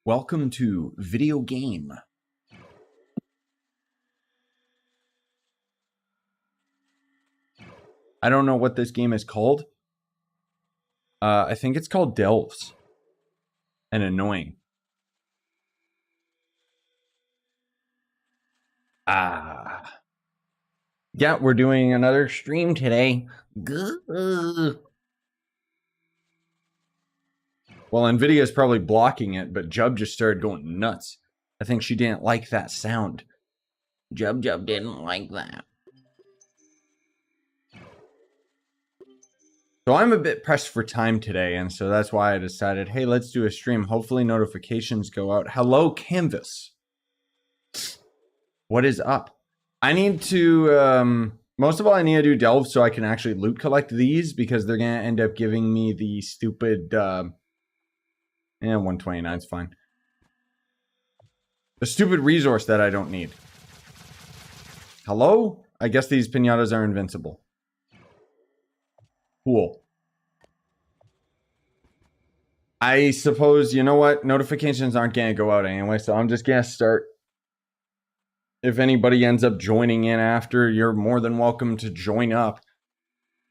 Welcome to Video Game. I don't know what this game is called. I think it's called Delves. And annoying. Yeah, we're doing another stream today. Well, Nvidia's probably blocking it, but Jub just started going nuts. I think she didn't like that sound. Jub didn't like that. So I'm a bit pressed for time today, and so that's why I decided, hey, let's do a stream. Hopefully notifications go out. Hello, Canvas. What is up? I need to, most of all, I need to do Delve so I can actually loot collect these, because they're going to end up giving me the stupid, 129 is fine. The stupid resource that I don't need. Hello? I guess these pinatas are invincible. Cool. I suppose, you know what? Notifications aren't going to go out anyway, so I'm just going to start. If anybody ends up joining in after, you're more than welcome to join up.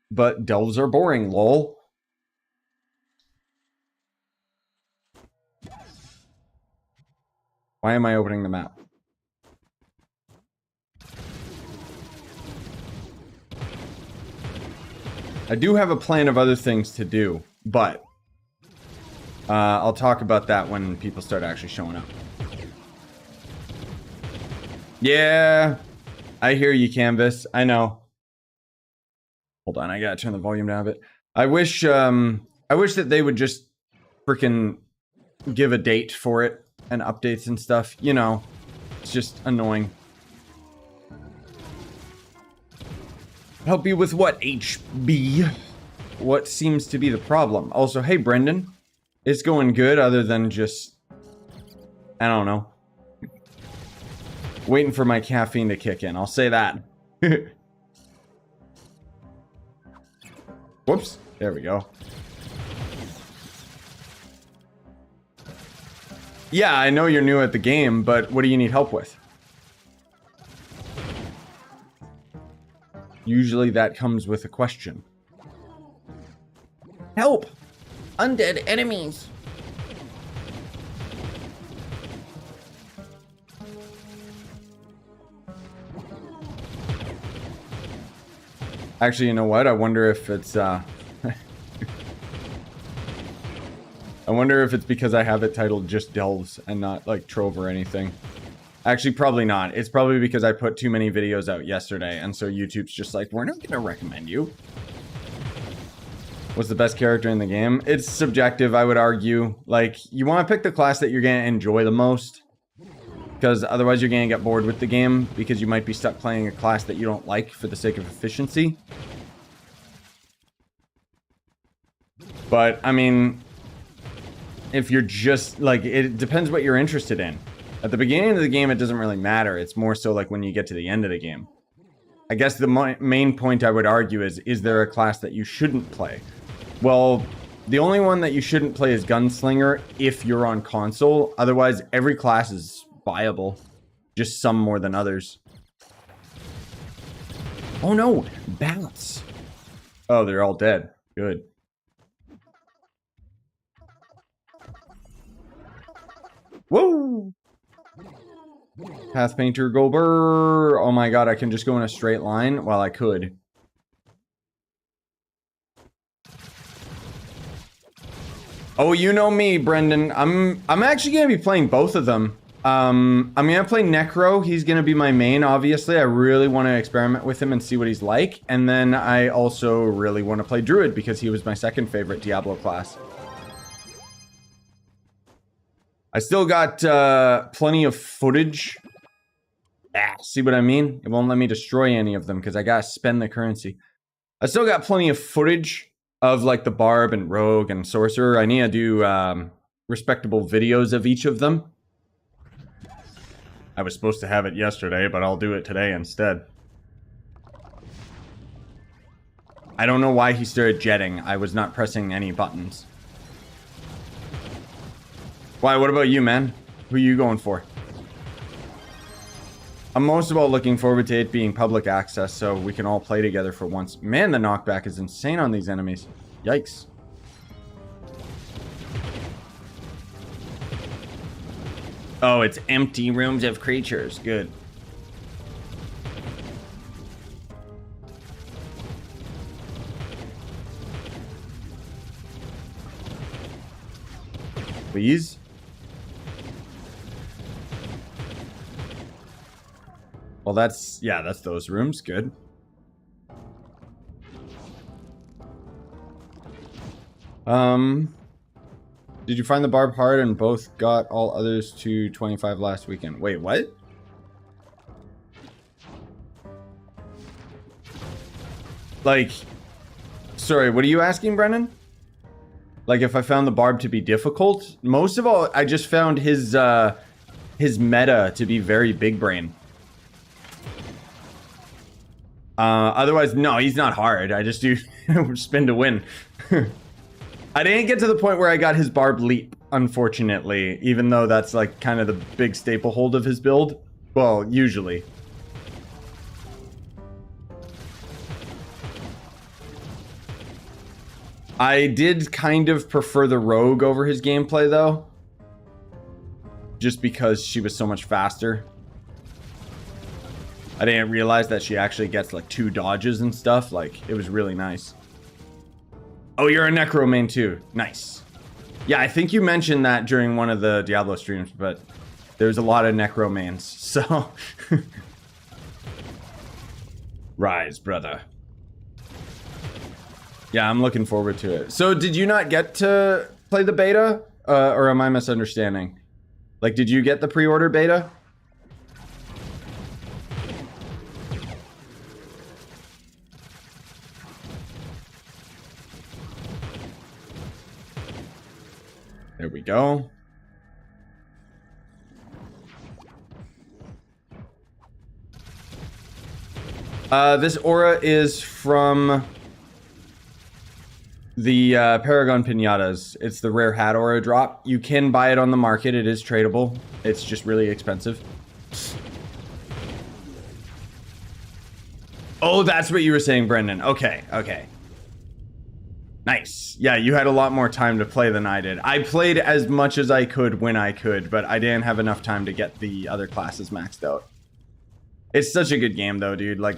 But delves are boring, lol. Why am I opening the map? I do have a plan of other things to do, but I'll talk about that when people start actually showing up. Yeah, I hear you, Canvas. I know. Hold on, I gotta turn the volume down a bit. I wish that they would just freaking give a date for it and updates and stuff. You know, it's just annoying. Help you with what, HB? What seems to be the problem? Also, hey, Brendan. It's going good other than just, I don't know. Waiting for my caffeine to kick in. I'll say that. Whoops. There we go. Yeah, I know you're new at the game, but what do you need help with? Usually that comes with a question. Help! Undead enemies! Actually, you know what? I wonder if it's, I wonder if it's because I have it titled just Delves and not, like, Trove or anything. Actually, probably not. It's probably because I put too many videos out yesterday, and so YouTube's just like, we're not gonna recommend you. What's the best character in the game? It's subjective, I would argue. Like, you want to pick the class that you're gonna enjoy the most, because otherwise you're gonna get bored with the game, because you might be stuck playing a class that you don't like for the sake of efficiency. But, I mean, if you're just, like, it depends what you're interested in. At the beginning of the game, it doesn't really matter. It's more so like when you get to the end of the game. I guess the main point I would argue is there a class that you shouldn't play? Well, the only one that you shouldn't play is Gunslinger if you're on console. Otherwise, every class is viable. Just some more than others. Oh no! Bats! Oh, they're all dead. Good. Whoa! Path Painter, go burr. Oh my god, I can just go in a straight line? Well, I could. Oh, you know me, Brendan. I'm actually gonna be playing both of them. I'm gonna play Necro. He's gonna be my main, obviously. I really want to experiment with him and see what he's like. And then I also really want to play Druid because he was my second favorite Diablo class. I still got plenty of footage. See what I mean? It won't let me destroy any of them because I gotta spend the currency. I still got plenty of footage of like the Barb and Rogue and Sorcerer. I need to do respectable videos of each of them. I was supposed to have it yesterday, but I'll do it today instead. I don't know why he started jetting. I was not pressing any buttons. Why, what about you, man? Who are you going for? I'm most of all looking forward to it being public access so we can all play together for once. Man, the knockback is insane on these enemies. Yikes. Oh, it's empty rooms of creatures. Good. Please? Well, that's, yeah, that's those rooms. Good. Did you find the barb hard and both got all others to 25 last weekend? Wait, what? Like, sorry, what are you asking, Brennan? Like, if I found the barb to be difficult? Most of all, I just found his meta to be very big brain. Otherwise, no, he's not hard. I just do spin to win. I didn't get to the point where I got his barb leap, unfortunately, even though that's like kind of the big staple hold of his build. Well, usually. I did kind of prefer the rogue over his gameplay, though. Just because she was so much faster. I didn't realize that she actually gets like 2 dodges and stuff. Like, it was really nice. Oh, you're a Necro main too. Nice. Yeah, I think you mentioned that during one of the Diablo streams, but there's a lot of Necro mains, so... Rise, brother. Yeah, I'm looking forward to it. So, did you not get to play the beta? Or am I misunderstanding? Like, did you get the pre-order beta? There we go. This aura is from the Paragon Pinatas. It's the rare hat aura drop. You can buy it on the market. It is tradable. It's just really expensive. Oh, that's what you were saying, Brendan. Okay, okay. Nice. Yeah, you had a lot more time to play than I did. I played as much as I could when I could, but I didn't have enough time to get the other classes maxed out. It's such a good game, though, dude. Like,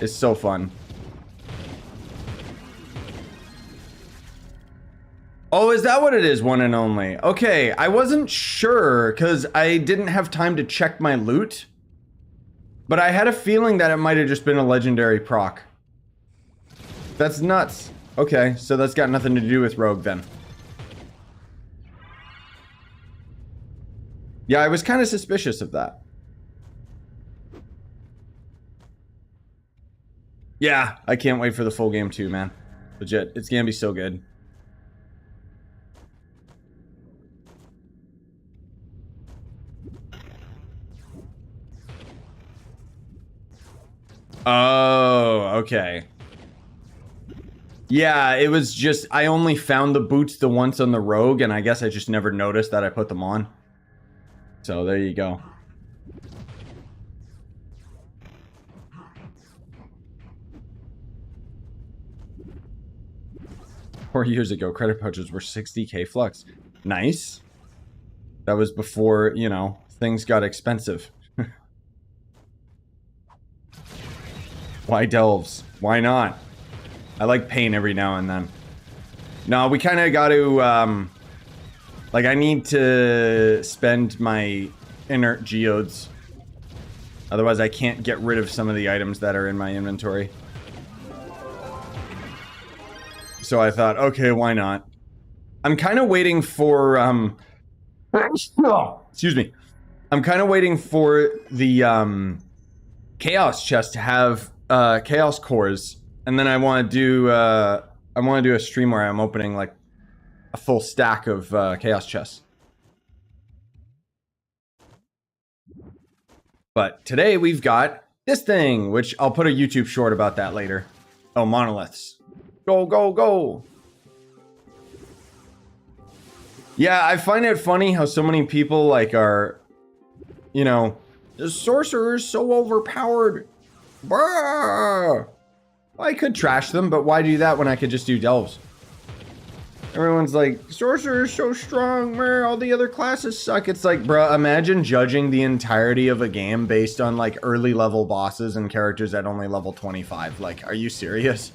it's so fun. Oh, is that what it is? One and only. Okay, I wasn't sure, because I didn't have time to check my loot. But I had a feeling that it might have just been a legendary proc. That's nuts. Okay, so that's got nothing to do with Rogue then. Yeah, I was kind of suspicious of that. Yeah, I can't wait for the full game too, man. Legit, it's gonna be so good. Oh, okay. Yeah, it was just, I only found the boots the once on the Rogue, and I guess I just never noticed that I put them on. So, there you go. Four years ago, credit pouches were 60k flux. Nice. That was before, you know, things got expensive. Why delves? Why not? I like pain every now and then. No, we kind of got to, like, I need to spend my inert geodes. Otherwise, I can't get rid of some of the items that are in my inventory. So I thought, okay, why not? I'm kind of waiting for, excuse me. I'm kind of waiting for the, Chaos chest to have, Chaos cores. And then I want to do a stream where I'm opening like a full stack of Chaos chests. But today we've got this thing, which I'll put a YouTube short about that later. Oh, monoliths. Go, go, go. Yeah, I find it funny how so many people like are, you know, the sorcerer is so overpowered. Brrr! I could trash them, but why do that when I could just do delves? Everyone's like, sorcerer is so strong, brr, all the other classes suck. It's like, bruh, imagine judging the entirety of a game based on like early level bosses and characters at only level 25. Like, are you serious?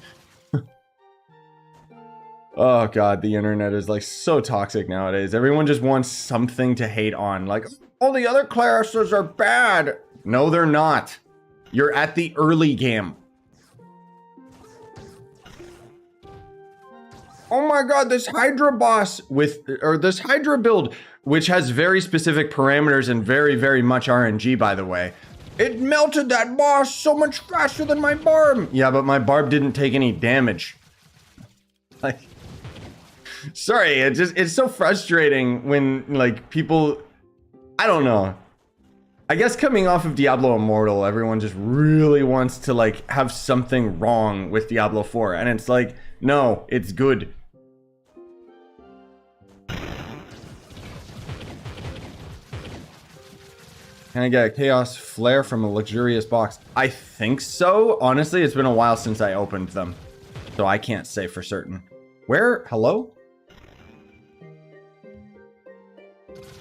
Oh god, the internet is like so toxic nowadays. Everyone just wants something to hate on. Like, all the other classes are bad. No, they're not. You're at the early game. Oh my god, this Hydra boss or this Hydra build, which has very specific parameters and very, very much RNG, by the way. It melted that boss so much faster than my barb. Yeah, but my barb didn't take any damage. Like, sorry, it's so frustrating when like people, I don't know. I guess coming off of Diablo Immortal, everyone just really wants to like have something wrong with Diablo 4. And it's like, no, it's good. Can I get a Chaos Flare from a luxurious box? I think so. Honestly, it's been a while since I opened them, so I can't say for certain. Where? Hello?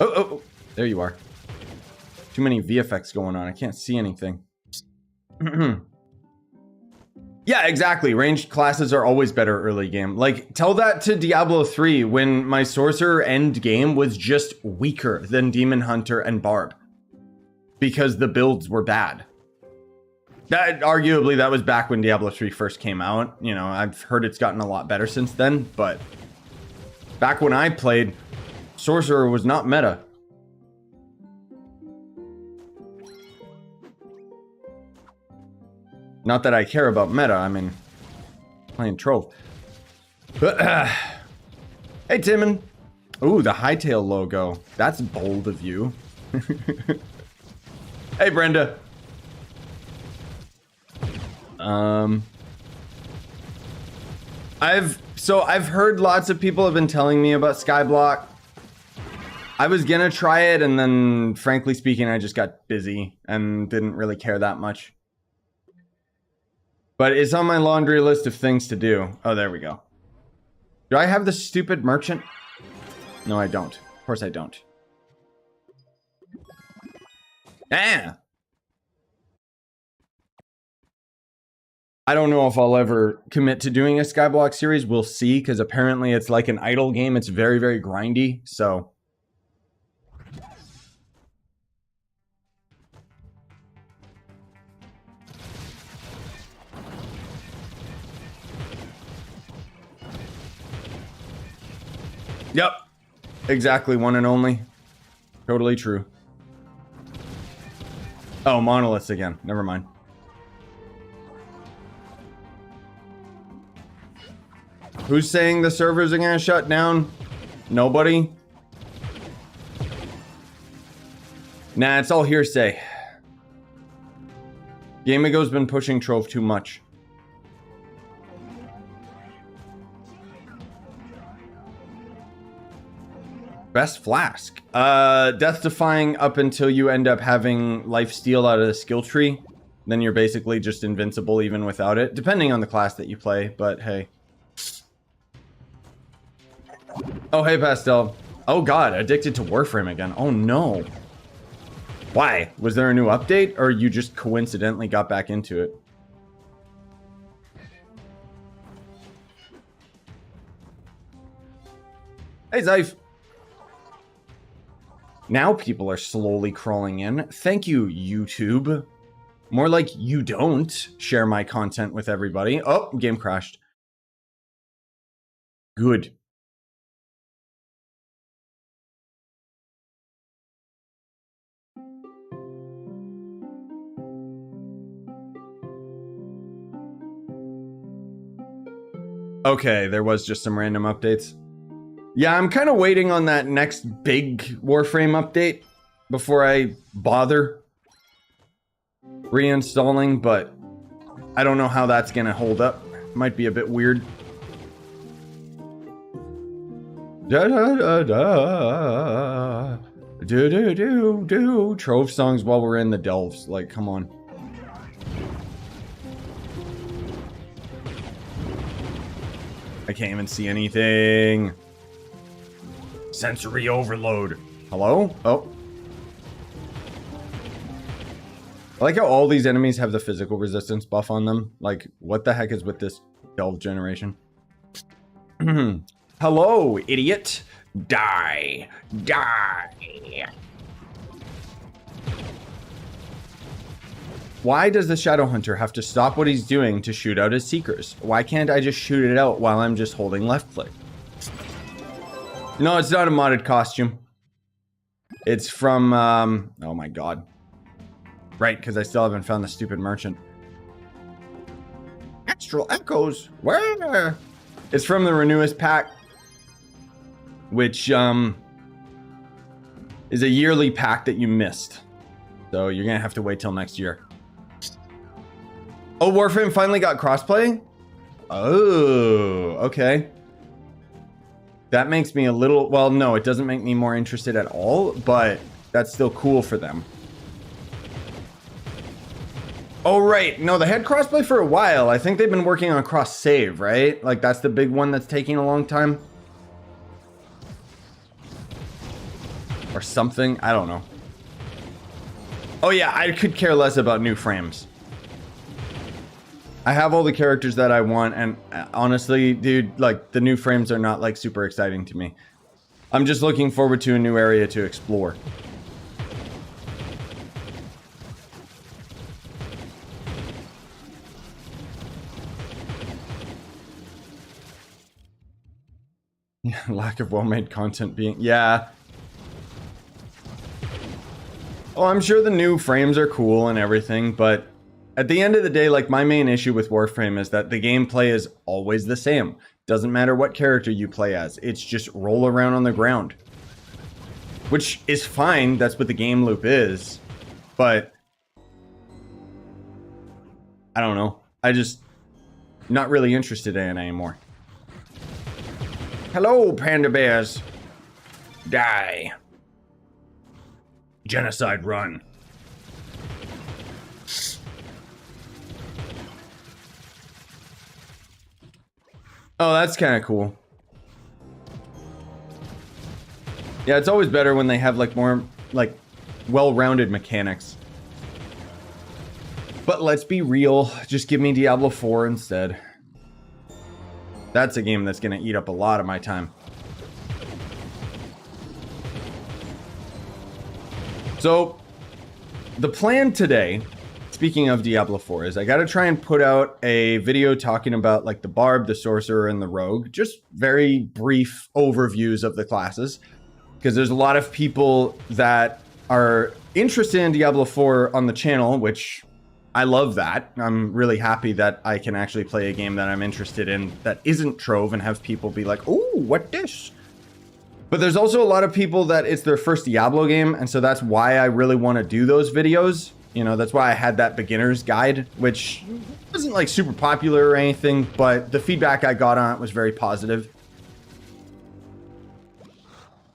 Oh, there you are. Too many VFX going on. I can't see anything. Yeah, exactly. Ranged classes are always better early game. Like, tell that to Diablo 3 when my Sorcerer end game was just weaker than Demon Hunter and Barb. Because the builds were bad. Arguably, that was back when Diablo 3 first came out. You know, I've heard it's gotten a lot better since then, but back when I played, Sorcerer was not meta. Not that I care about meta, I mean, playing Trove. Hey, Timon. Ooh, the Hightail logo. That's bold of you. Hey, Brenda. I've heard lots of people have been telling me about Skyblock. I was gonna try it, and then, frankly speaking, I just got busy and didn't really care that much. But it's on my laundry list of things to do. Oh, there we go. Do I have the stupid merchant? No, I don't. Of course I don't. Ah! I don't know if I'll ever commit to doing a Skyblock series. We'll see, because apparently it's like an idle game. It's very, very grindy, so... Yep. Exactly, one and only. Totally true. Oh, monoliths again. Never mind. Who's saying the servers are gonna shut down? Nobody? Nah, it's all hearsay. Gamigo's been pushing Trove too much. Best flask. Death defying up until you end up having life steal out of the skill tree. Then you're basically just invincible even without it. Depending on the class that you play, but hey. Oh, hey, Pastel. Oh god, addicted to Warframe again. Oh no. Why? Was there a new update, or you just coincidentally got back into it? Hey, Zyph. Now people are slowly crawling in. Thank you, YouTube. More like you don't share my content with everybody. Oh, game crashed. Good. Okay, there was just some random updates. Yeah, I'm kind of waiting on that next big Warframe update before I bother reinstalling, but I don't know how that's gonna hold up. Might be a bit weird. Da da da da. Do do do do. Trove songs while we're in the delves. Like, come on. I can't even see anything. Sensory overload. Hello? Oh. I like how all these enemies have the physical resistance buff on them. Like, what the heck is with this delve generation? Hello, idiot. Die. Die. Why does the Shadow Hunter have to stop what he's doing to shoot out his Seekers? Why can't I just shoot it out while I'm just holding left click? No, it's not a modded costume. It's from, oh my god. Right, because I still haven't found the stupid merchant. Astral Echoes, where? It's from the Renewist pack, which, is a yearly pack that you missed. So you're gonna have to wait till next year. Oh, Warframe finally got crossplay? Oh, okay. That makes me a little, well, no, it doesn't make me more interested at all, but that's still cool for them. Oh, right. No, they had crossplay for a while. I think they've been working on cross save, right? Like, that's the big one that's taking a long time. Or something. I don't know. Oh, yeah, I could care less about new frames. I have all the characters that I want, and honestly, dude, like, the new frames are not, like, super exciting to me. I'm just looking forward to a new area to explore. Lack of well-made content being... Yeah. Oh, I'm sure the new frames are cool and everything, but at the end of the day, like, my main issue with Warframe is that the gameplay is always the same. Doesn't matter what character you play as. It's just roll around on the ground. Which is fine. That's what the game loop is. But I don't know. I just not really interested in it anymore. Hello, panda bears. Die. Genocide run. Oh, that's kind of cool. Yeah, it's always better when they have, like, more, like, well-rounded mechanics. But let's be real. Just give me Diablo 4 instead. That's a game that's going to eat up a lot of my time. So, the plan today, speaking of Diablo 4, is I got to try and put out a video talking about, like, the Barb, the Sorcerer, and the Rogue. Just very brief overviews of the classes. Because there's a lot of people that are interested in Diablo 4 on the channel, which I love that. I'm really happy that I can actually play a game that I'm interested in that isn't Trove and have people be like, "Ooh, what this?" But there's also a lot of people that it's their first Diablo game, and so that's why I really want to do those videos. You know, that's why I had that beginner's guide, which wasn't like super popular or anything, but the feedback I got on it was very positive.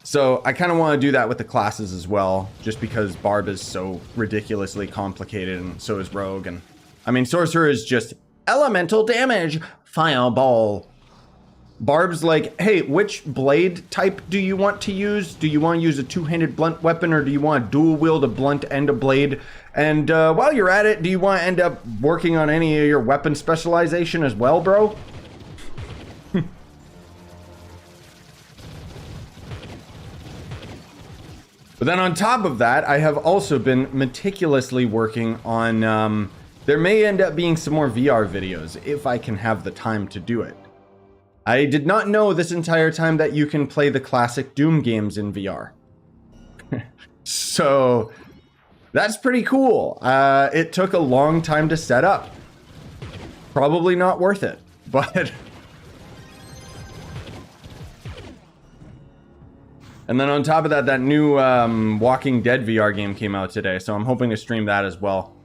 So I kind of want to do that with the classes as well, just because Barb is so ridiculously complicated, and so is Rogue. And I mean, Sorcerer is just elemental damage, fireball. Barb's like, hey, which blade type do you want to use? Do you want to use a two-handed blunt weapon, or do you want to dual wield a blunt and a blade? And while you're at it, do you want to end up working on any of your weapon specialization as well, bro? But then on top of that, I have also been meticulously working on, there may end up being some more VR videos if I can have the time to do it. I did not know this entire time that you can play the classic Doom games in VR. So that's pretty cool. It took a long time to set up. Probably not worth it, but... And then on top of that, that new Walking Dead VR game came out today, so I'm hoping to stream that as well.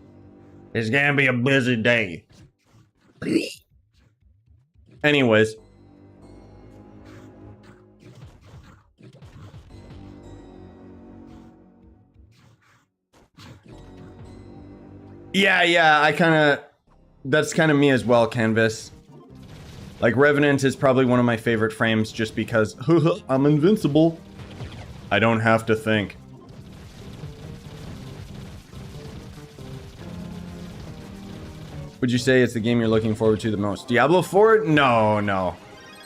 It's gonna be a busy day. Anyways. Yeah, that's kind of me as well, Canvas. Like, Revenant is probably one of my favorite frames just because I'm invincible. I don't have to think. Would you say it's the game you're looking forward to the most? Diablo 4? No.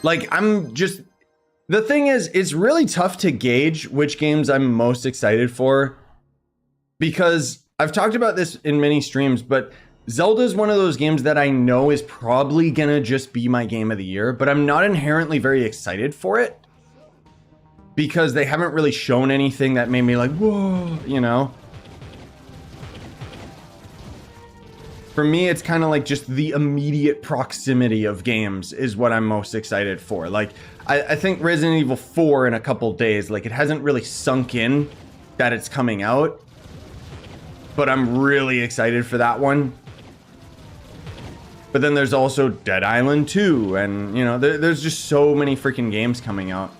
Like, the thing is, it's really tough to gauge which games I'm most excited for. Because I've talked about this in many streams, but Zelda is one of those games that I know is probably gonna just be my game of the year, but I'm not inherently very excited for it. Because they haven't really shown anything that made me like, whoa, you know? For me, it's kind of like just the immediate proximity of games is what I'm most excited for. Like, I think Resident Evil 4 in a couple days, like, it hasn't really sunk in that it's coming out. But I'm really excited for that one. But then there's also Dead Island 2, and, you know, there's just so many freaking games coming out.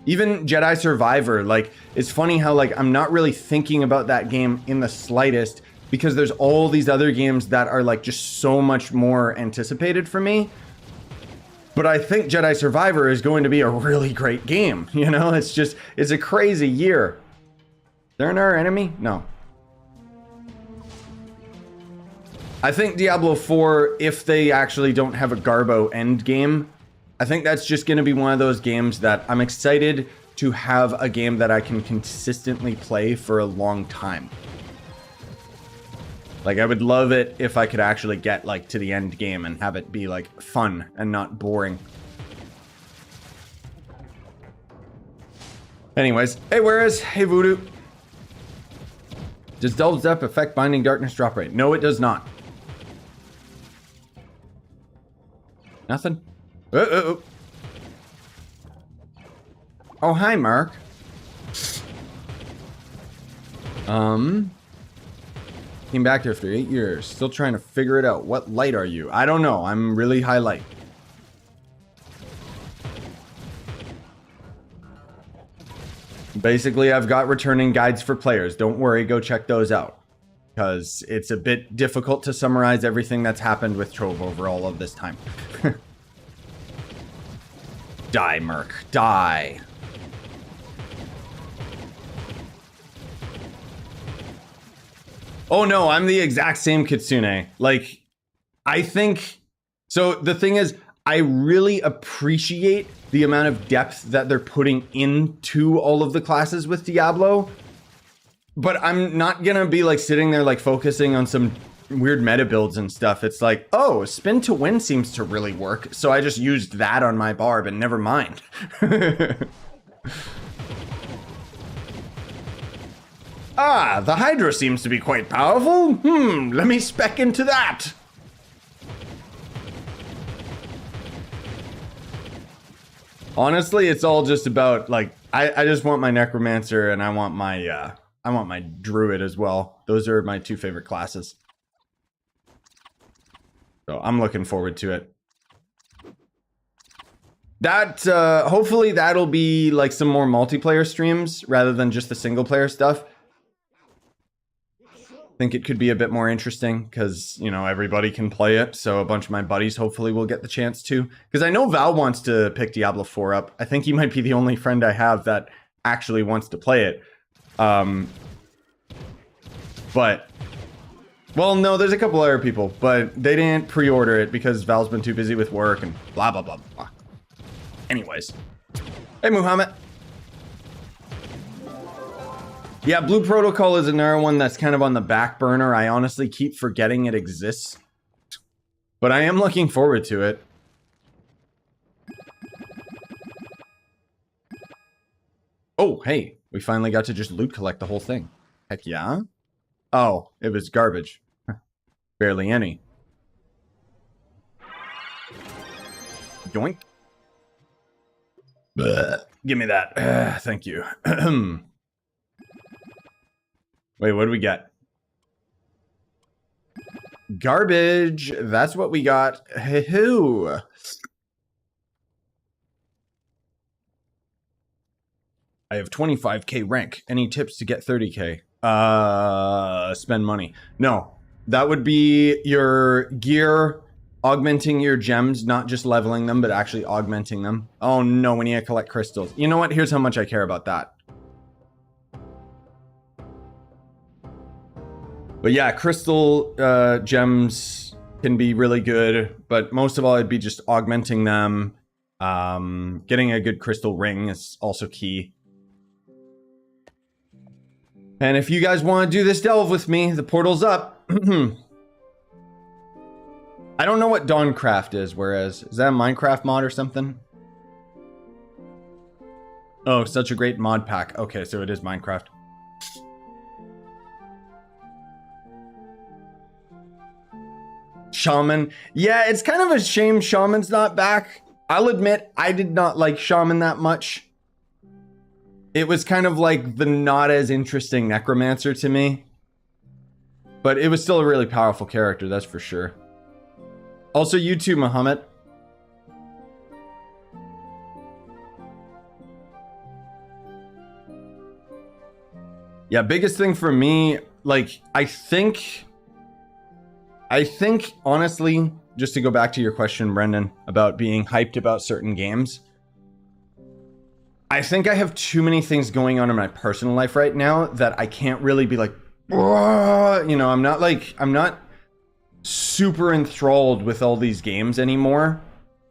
Even Jedi Survivor, like, it's funny how, like, I'm not really thinking about that game in the slightest, because there's all these other games that are like just so much more anticipated for me. But I think Jedi Survivor is going to be a really great game. You know, it's a crazy year. They're our enemy? No. I think Diablo 4, if they actually don't have a Garbo end game, I think that's just going to be one of those games that I'm excited to have a game that I can consistently play for a long time. Like, I would love it if I could actually get, like, to the end game and have it be, like, fun and not boring. Anyways, hey, whereas, hey, Voodoo. Does Delve's Depth affect Binding Darkness drop rate? No, it does not. Nothing? Oh, hi, Mark. Came back here after 8 years. Still trying to figure it out. What light are you? I don't know. I'm really high light. Basically, I've got returning guides for players. Don't worry, go check those out. Because it's a bit difficult to summarize everything that's happened with Trove over all of this time. Die, Merc. Die. Oh no, I'm the exact same Kitsune. Like, I think... So the thing is, I really appreciate the amount of depth that they're putting into all of the classes with Diablo. But I'm not gonna be like sitting there like focusing on some weird meta builds and stuff. It's like, oh, spin to win seems to really work. So I just used that on my barb and never mind. Ah, the Hydra seems to be quite powerful. Let me spec into that. Honestly, it's all just about, like, I just want my Necromancer and I want my Druid as well. Those are my two favorite classes. So I'm looking forward to it. That, hopefully that'll be like some more multiplayer streams rather than just the single player stuff. Think it could be a bit more interesting because, you know, everybody can play it. So a bunch of my buddies hopefully will get the chance to. Because I know Val wants to pick Diablo 4 up. I think he might be the only friend I have that actually wants to play it. But, well, no, there's a couple other people. But they didn't pre-order it because Val's been too busy with work and blah, blah, blah, blah. Anyways. Hey, Muhammad. Yeah, Blue Protocol is another one that's kind of on the back burner. I honestly keep forgetting it exists. But I am looking forward to it. Oh, hey. We finally got to just loot collect the whole thing. Heck yeah. Oh, it was garbage. Barely any. Yoink. Blech. Give me that. Thank you. Wait, what do we get? Garbage. That's what we got. Hoo-hoo. I have 25k rank. Any tips to get 30k? Spend money. No. That would be your gear, augmenting your gems, not just leveling them, but actually augmenting them. Oh no, we need to collect crystals. You know what? Here's how much I care about that. But yeah, crystal gems can be really good, but most of all, it'd be just augmenting them. Getting a good crystal ring is also key. And if you guys want to do this delve with me, the portal's up. I don't know what Dawncraft is, whereas, is that a Minecraft mod or something? Oh, such a great mod pack. Okay, so it is Minecraft. Shaman. Yeah, it's kind of a shame Shaman's not back. I'll admit, I did not like Shaman that much. It was kind of like the not as interesting Necromancer to me. But it was still a really powerful character, that's for sure. Also, you too, Muhammad. Yeah, biggest thing for me, like, I think, honestly, just to go back to your question, Brendan, about being hyped about certain games, I think I have too many things going on in my personal life right now that I can't really be like, you know, I'm not super enthralled with all these games anymore,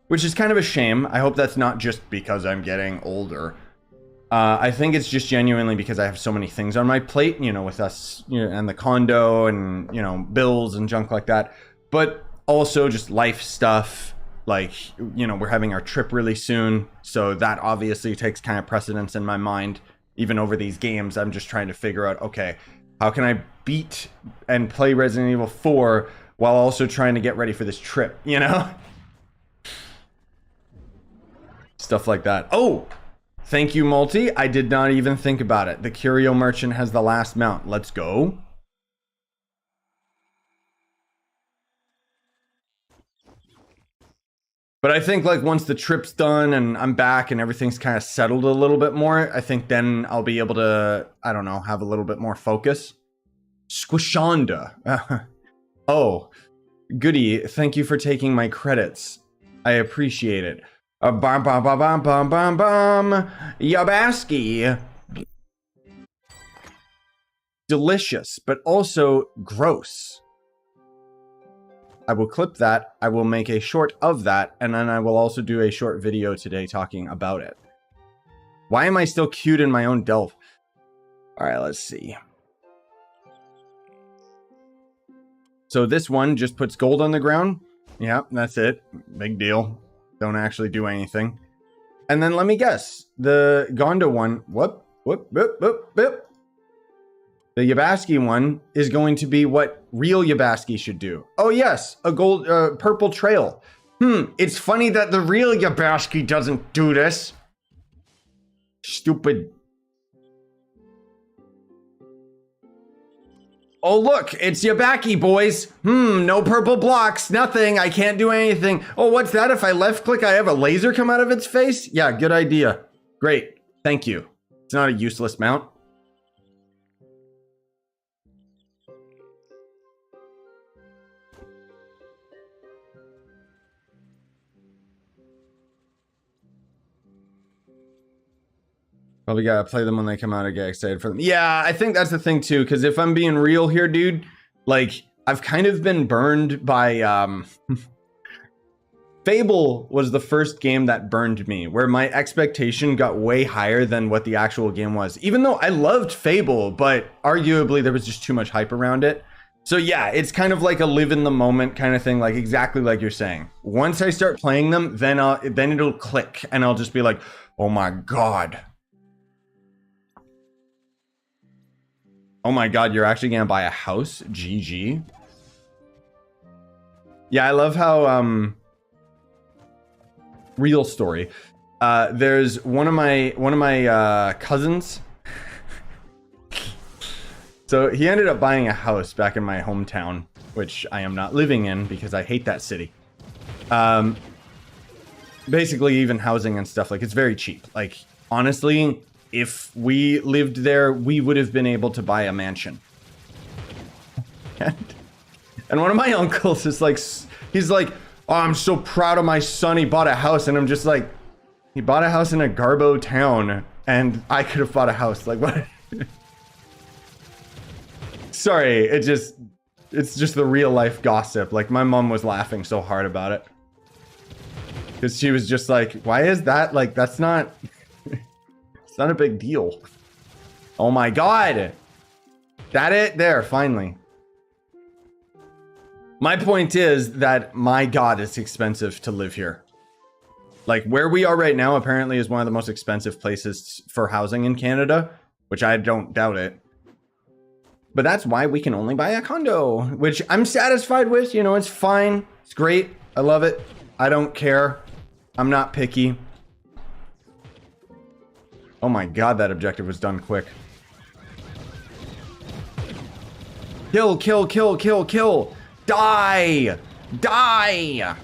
which is kind of a shame. I hope that's not just because I'm getting older. I think it's just genuinely because I have so many things on my plate, you know, with us, you know, and the condo and, you know, bills and junk like that. But also just life stuff, like, you know, we're having our trip really soon. So that obviously takes kind of precedence in my mind, even over these games. I'm just trying to figure out, okay, how can I beat and play Resident Evil 4 while also trying to get ready for this trip, you know? Stuff like that. Oh! Thank you, Multi. I did not even think about it. The Curio Merchant has the last mount. Let's go. But I think like once the trip's done and I'm back and everything's kind of settled a little bit more, I think then I'll be able to, I don't know, have a little bit more focus. Squishonda. Oh, goody. Thank you for taking my credits. I appreciate it. Bum bum bum bum bum bum bum. Yabaski. Delicious, but also gross. I will clip that. I will make a short of that, and then I will also do a short video today talking about it. Why am I still cute in my own delve? All right, let's see. So this one just puts gold on the ground. Yep, that's it. Big deal. Don't actually do anything. And then let me guess. The Gondo one, whoop, whoop, whoop, whoop, whoop. The Yabaski one is going to be what real Yabaski should do. Oh yes, a gold, purple trail. It's funny that the real Yabaski doesn't do this. Stupid. Oh look, it's Yabaki, boys. No purple blocks, nothing. I can't do anything. Oh, what's that? If I left click, I have a laser come out of its face? Yeah, good idea. Great, thank you. It's not a useless mount. Probably gotta play them when they come out and get excited for them. Yeah, I think that's the thing too, because if I'm being real here, dude, like, I've kind of been burned by, Fable was the first game that burned me, where my expectation got way higher than what the actual game was. Even though I loved Fable, but arguably there was just too much hype around it. So yeah, it's kind of like a live in the moment kind of thing, like exactly like you're saying. Once I start playing them, then it'll click, and I'll just be like, oh my god. Oh my god, you're actually gonna buy a house? GG. Yeah, I love how real story. There's one of my cousins. So he ended up buying a house back in my hometown, which I am not living in because I hate that city. Basically, even housing and stuff, like, it's very cheap. Like, honestly, if we lived there, we would have been able to buy a mansion. And one of my uncles is like, he's like, oh, I'm so proud of my son. He bought a house. And I'm just like, he bought a house in a Garbo town and I could have bought a house. Like, what? Sorry. It's just the real life gossip. Like, my mom was laughing so hard about it. Because she was just like, why is that? Like, that's not, it's not a big deal. Oh my God. That it? There, finally. My point is that, my God, it's expensive to live here. Like, where we are right now apparently is one of the most expensive places for housing in Canada, which I don't doubt it. But that's why we can only buy a condo, which I'm satisfied with. You know, it's fine. It's great. I love it. I don't care. I'm not picky. Oh my God, that objective was done quick. Kill, kill, kill, kill, kill. Die! Die!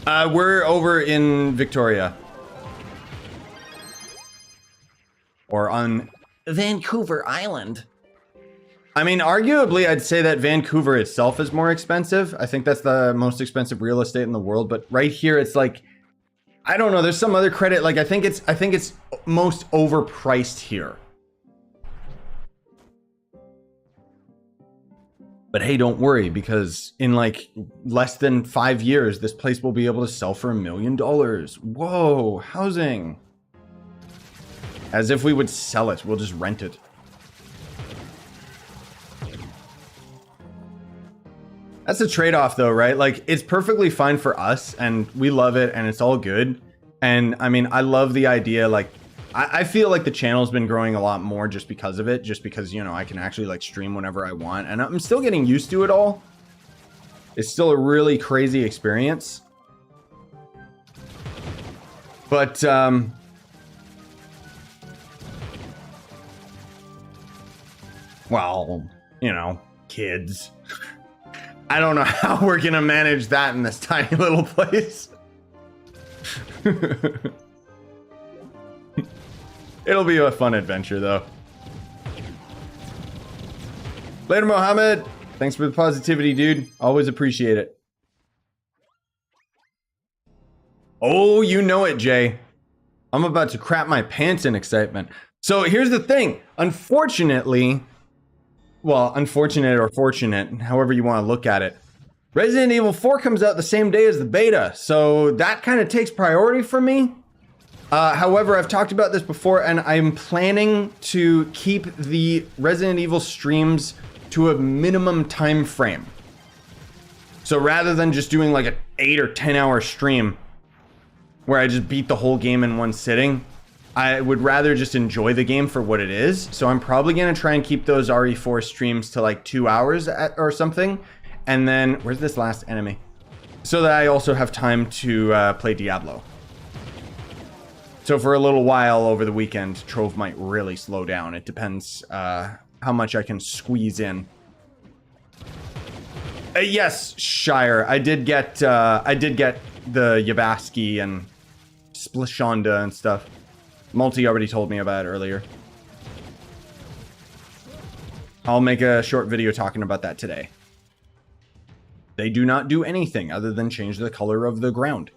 We're over in Victoria. Or on Vancouver Island. I mean, arguably, I'd say that Vancouver itself is more expensive. I think that's the most expensive real estate in the world. But right here, it's like, I don't know. There's some other credit. Like, I think it's most overpriced here. But hey, don't worry, because in like less than 5 years, this place will be able to sell for $1 million. Whoa, housing. As if we would sell it. We'll just rent it. That's a trade-off though, right? Like, it's perfectly fine for us and we love it and it's all good. And I mean, I love the idea, like, I feel like the channel's been growing a lot more just because of it, just because, you know, I can actually like stream whenever I want and I'm still getting used to it all. It's still a really crazy experience. But, well, you know, kids. I don't know how we're gonna manage that in this tiny little place. It'll be a fun adventure, though. Later, Mohammed. Thanks for the positivity, dude. Always appreciate it. Oh, you know it, Jay. I'm about to crap my pants in excitement. So here's the thing. Unfortunately, well, unfortunate or fortunate, however you want to look at it, Resident Evil 4 comes out the same day as the beta. So that kind of takes priority for me. However, I've talked about this before, and I'm planning to keep the Resident Evil streams to a minimum time frame. So rather than just doing like an 8 or 10 hour stream where I just beat the whole game in one sitting, I would rather just enjoy the game for what it is. So I'm probably going to try and keep those RE4 streams to like 2 hours or something. And then, where's this last enemy? So that I also have time to play Diablo. So for a little while over the weekend, Trove might really slow down. It depends how much I can squeeze in. Yes, Shire. I did get the Yabaski and Splashonda and stuff. Multi already told me about it earlier. I'll make a short video talking about that today. They do not do anything other than change the color of the ground.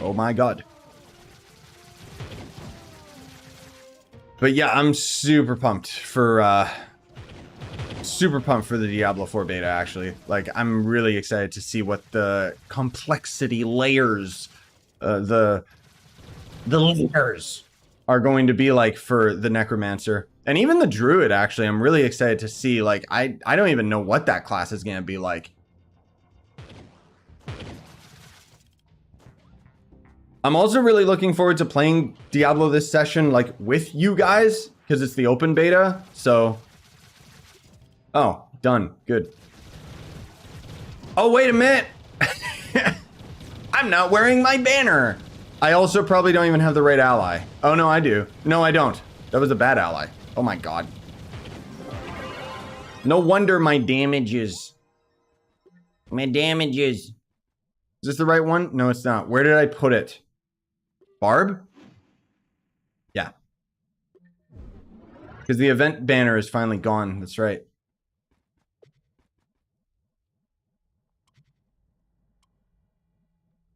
Oh my God. But yeah, I'm super pumped for the Diablo 4 beta, actually. Like, I'm really excited to see what the complexity layers, the layers are going to be like for the Necromancer. And even the Druid, actually, I'm really excited to see. Like, I don't even know what that class is going to be like. I'm also really looking forward to playing Diablo this session, like, with you guys, because it's the open beta, so... Oh, done. Good. Oh, wait a minute! I'm not wearing my banner! I also probably don't even have the right ally. Oh, no, I do. No, I don't. That was a bad ally. Oh my God. No wonder my damages. My damages. Is this the right one? No, it's not. Where did I put it? Barb? Yeah. Because the event banner is finally gone. That's right.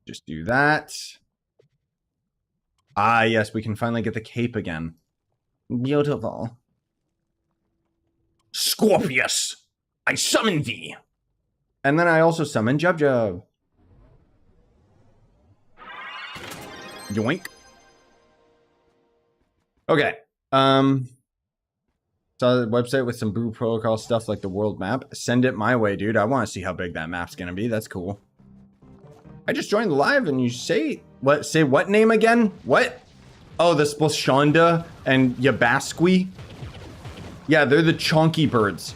Just do that. Ah, yes, we can finally get the cape again. Beautiful. Scorpius, I summon thee. And then I also summon Jub. Yoink. Okay. Saw the website with some Blue Protocol stuff like the world map. Send it my way, dude. I want to see how big that map's gonna be. That's cool. I just joined live and you say what? Say what name again? What? Oh, the Splashonda and Yabasqui. Yeah, they're the chonky birds.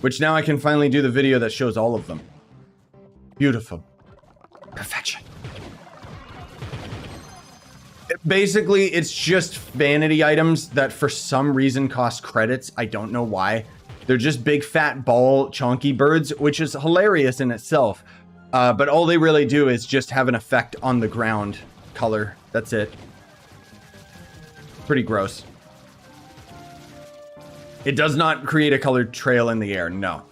Which now I can finally do the video that shows all of them. Beautiful. Perfection. Basically, it's just vanity items that for some reason cost credits. I don't know why. They're just big fat ball chonky birds, which is hilarious in itself. But all they really do is just have an effect on the ground color. That's it. Pretty gross. It does not create a colored trail in the air, no.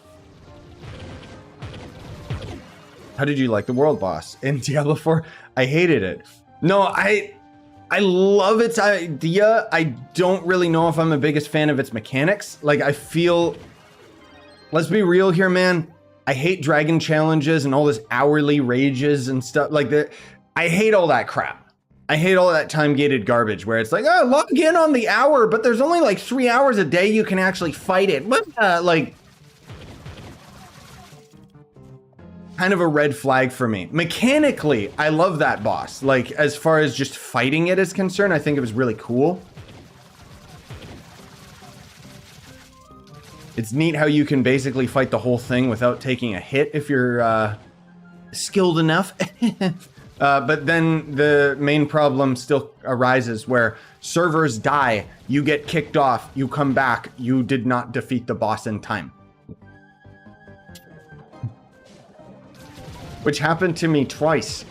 How did you like the world boss in Diablo 4? I hated it. No, I love its idea. I don't really know if I'm the biggest fan of its mechanics. Like, I feel... Let's be real here, man. I hate dragon challenges and all this hourly rages and stuff like that. I hate all that crap. I hate all that time-gated garbage where it's like, oh, log in on the hour, but there's only like 3 hours a day you can actually fight it. Like, kind of a red flag for me. Mechanically, I love that boss. Like, as far as just fighting it is concerned, I think it was really cool. It's neat how you can basically fight the whole thing without taking a hit if you're skilled enough. But then the main problem still arises where servers die, you get kicked off, you come back, you did not defeat the boss in time. Which happened to me twice.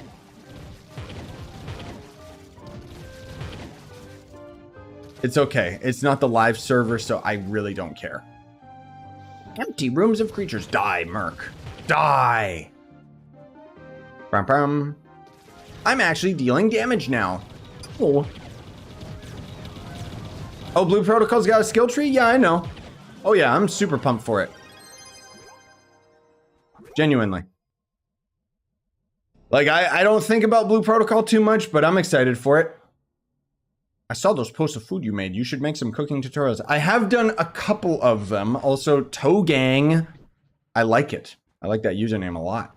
It's okay. It's not the live server, so I really don't care. Empty rooms of creatures. Die, Merc. Die! Brum, brum. I'm actually dealing damage now. Oh. Oh, Blue Protocol's got a skill tree? Yeah, I know. Oh yeah, I'm super pumped for it. Genuinely. Like, I don't think about Blue Protocol too much, but I'm excited for it. I saw those posts of food you made. You should make some cooking tutorials. I have done a couple of them. Also, Toe Gang. I like it. I like that username a lot.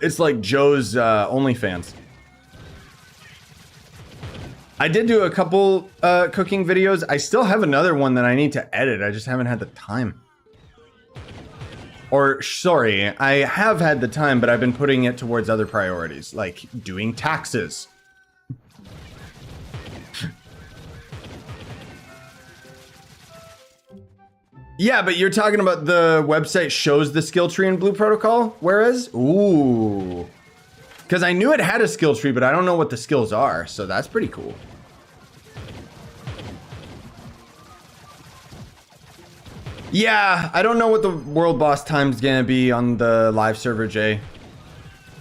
It's like Joe's OnlyFans. I did do a couple cooking videos. I still have another one that I need to edit. I just haven't had the time. Or, sorry, I have had the time, but I've been putting it towards other priorities, like doing taxes. Yeah, but you're talking about the website shows the skill tree in Blue Protocol, whereas? Ooh. Because I knew it had a skill tree, but I don't know what the skills are, so that's pretty cool. Yeah, I don't know what the world boss time's gonna be on the live server, Jay.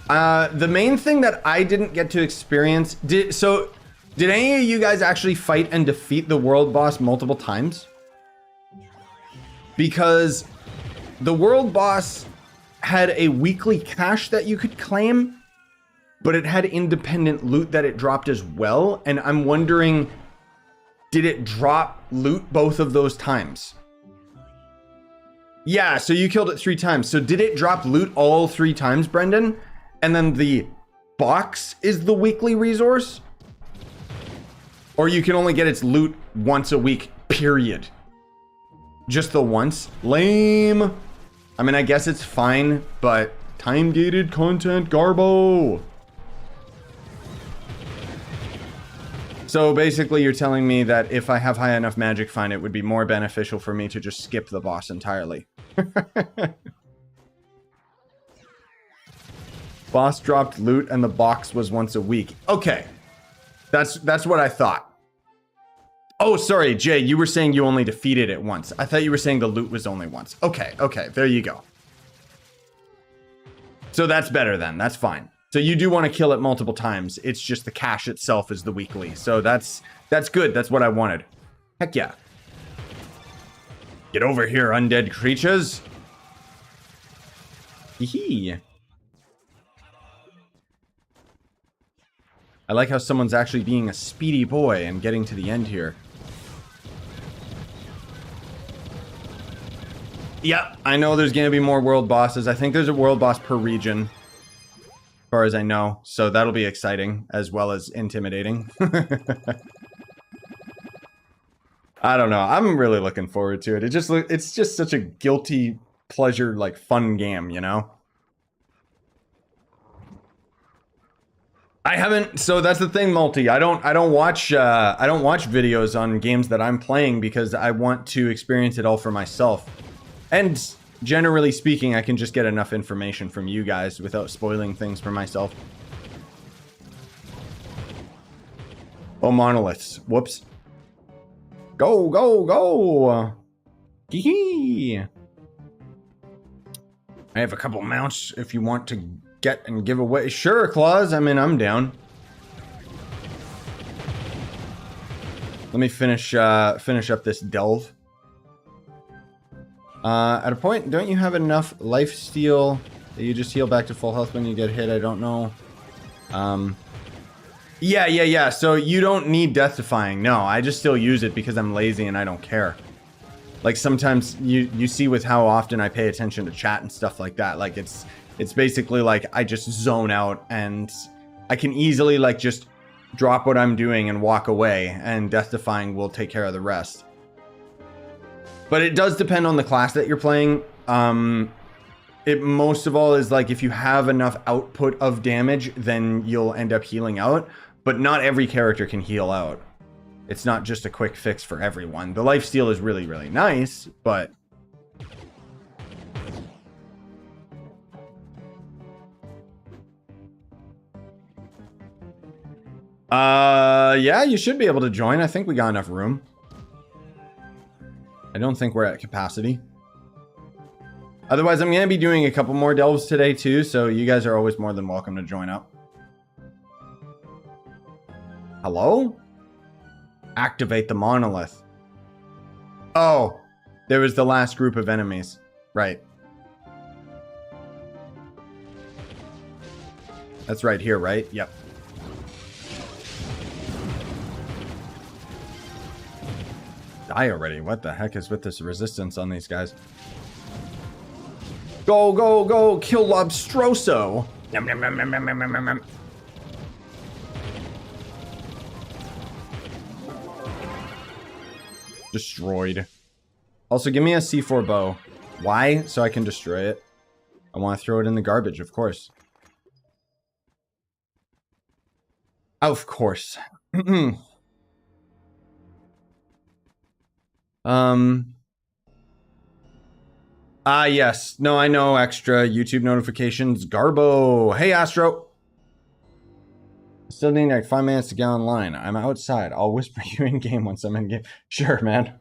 The main thing that I didn't get to experience... Did any of you guys actually fight and defeat the world boss multiple times? Because the world boss had a weekly cache that you could claim, but it had independent loot that it dropped as well. And I'm wondering, did it drop loot both of those times? Yeah, so you killed it 3 times. So did it drop loot all 3 times, Brendan? And then the box is the weekly resource? Or you can only get its loot once a week, period. Just the once? Lame. I mean, I guess it's fine, but time-gated content garbo. So basically you're telling me that if I have high enough magic find, it would be more beneficial for me to just skip the boss entirely. Boss dropped loot and the box was once a week. Okay. That's what I thought. Oh, sorry, Jay, you were saying you only defeated it once. I thought you were saying the loot was only once. Okay, there you go. So that's better then, that's fine. So you do want to kill it multiple times. It's just the cache itself is the weekly. So that's good, that's what I wanted. Heck yeah. Get over here, undead creatures. Hee. I like how someone's actually being a speedy boy and getting to the end here. Yeah, I know there's going to be more world bosses. I think there's a world boss per region, as far as I know. So that'll be exciting, as well as intimidating. I don't know. I'm really looking forward to it. It's just such a guilty pleasure, like, fun game, you know? I haven't, so that's the thing, Multi. I don't watch videos on games that I'm playing because I want to experience it all for myself. And generally speaking, I can just get enough information from you guys without spoiling things for myself. Oh, monoliths. Whoops. Go, go, go! Hee. I have a couple mounts if you want to get and give away. Sure, Claus. I mean, I'm down. Let me finish up this delve. At a point, don't you have enough life steal that you just heal back to full health when you get hit? I don't know. Yeah. So you don't need death defying. No, I just still use it because I'm lazy and I don't care. Like sometimes you see with how often I pay attention to chat and stuff like that. Like it's basically like I just zone out and I can easily like just drop what I'm doing and walk away, and death defying will take care of the rest. But it does depend on the class that you're playing. It most of all is like if you have enough output of damage, then you'll end up healing out. But not every character can heal out. It's not just a quick fix for everyone. The lifesteal is really, really nice, but... yeah, you should be able to join. I think we got enough room. I don't think we're at capacity. Otherwise, I'm going to be doing a couple more delves today too, so you guys are always more than welcome to join up. Hello? Activate the monolith. Oh, there was the last group of enemies. Right. That's right here, right? Yep. Die already. What the heck is with this resistance on these guys? Go, go, go! Kill Lobstroso! Yum, yum, yum, yum, yum, yum, yum, yum. Destroyed. Also, give me a C4 bow. Why? So I can destroy it. I want to throw it in the garbage, of course. Of course. Yes. No, I know. Extra YouTube notifications. Garbo. Hey, Astro. Still need like 5 minutes to get online. I'm outside. I'll whisper you in game once I'm in game. Sure, man.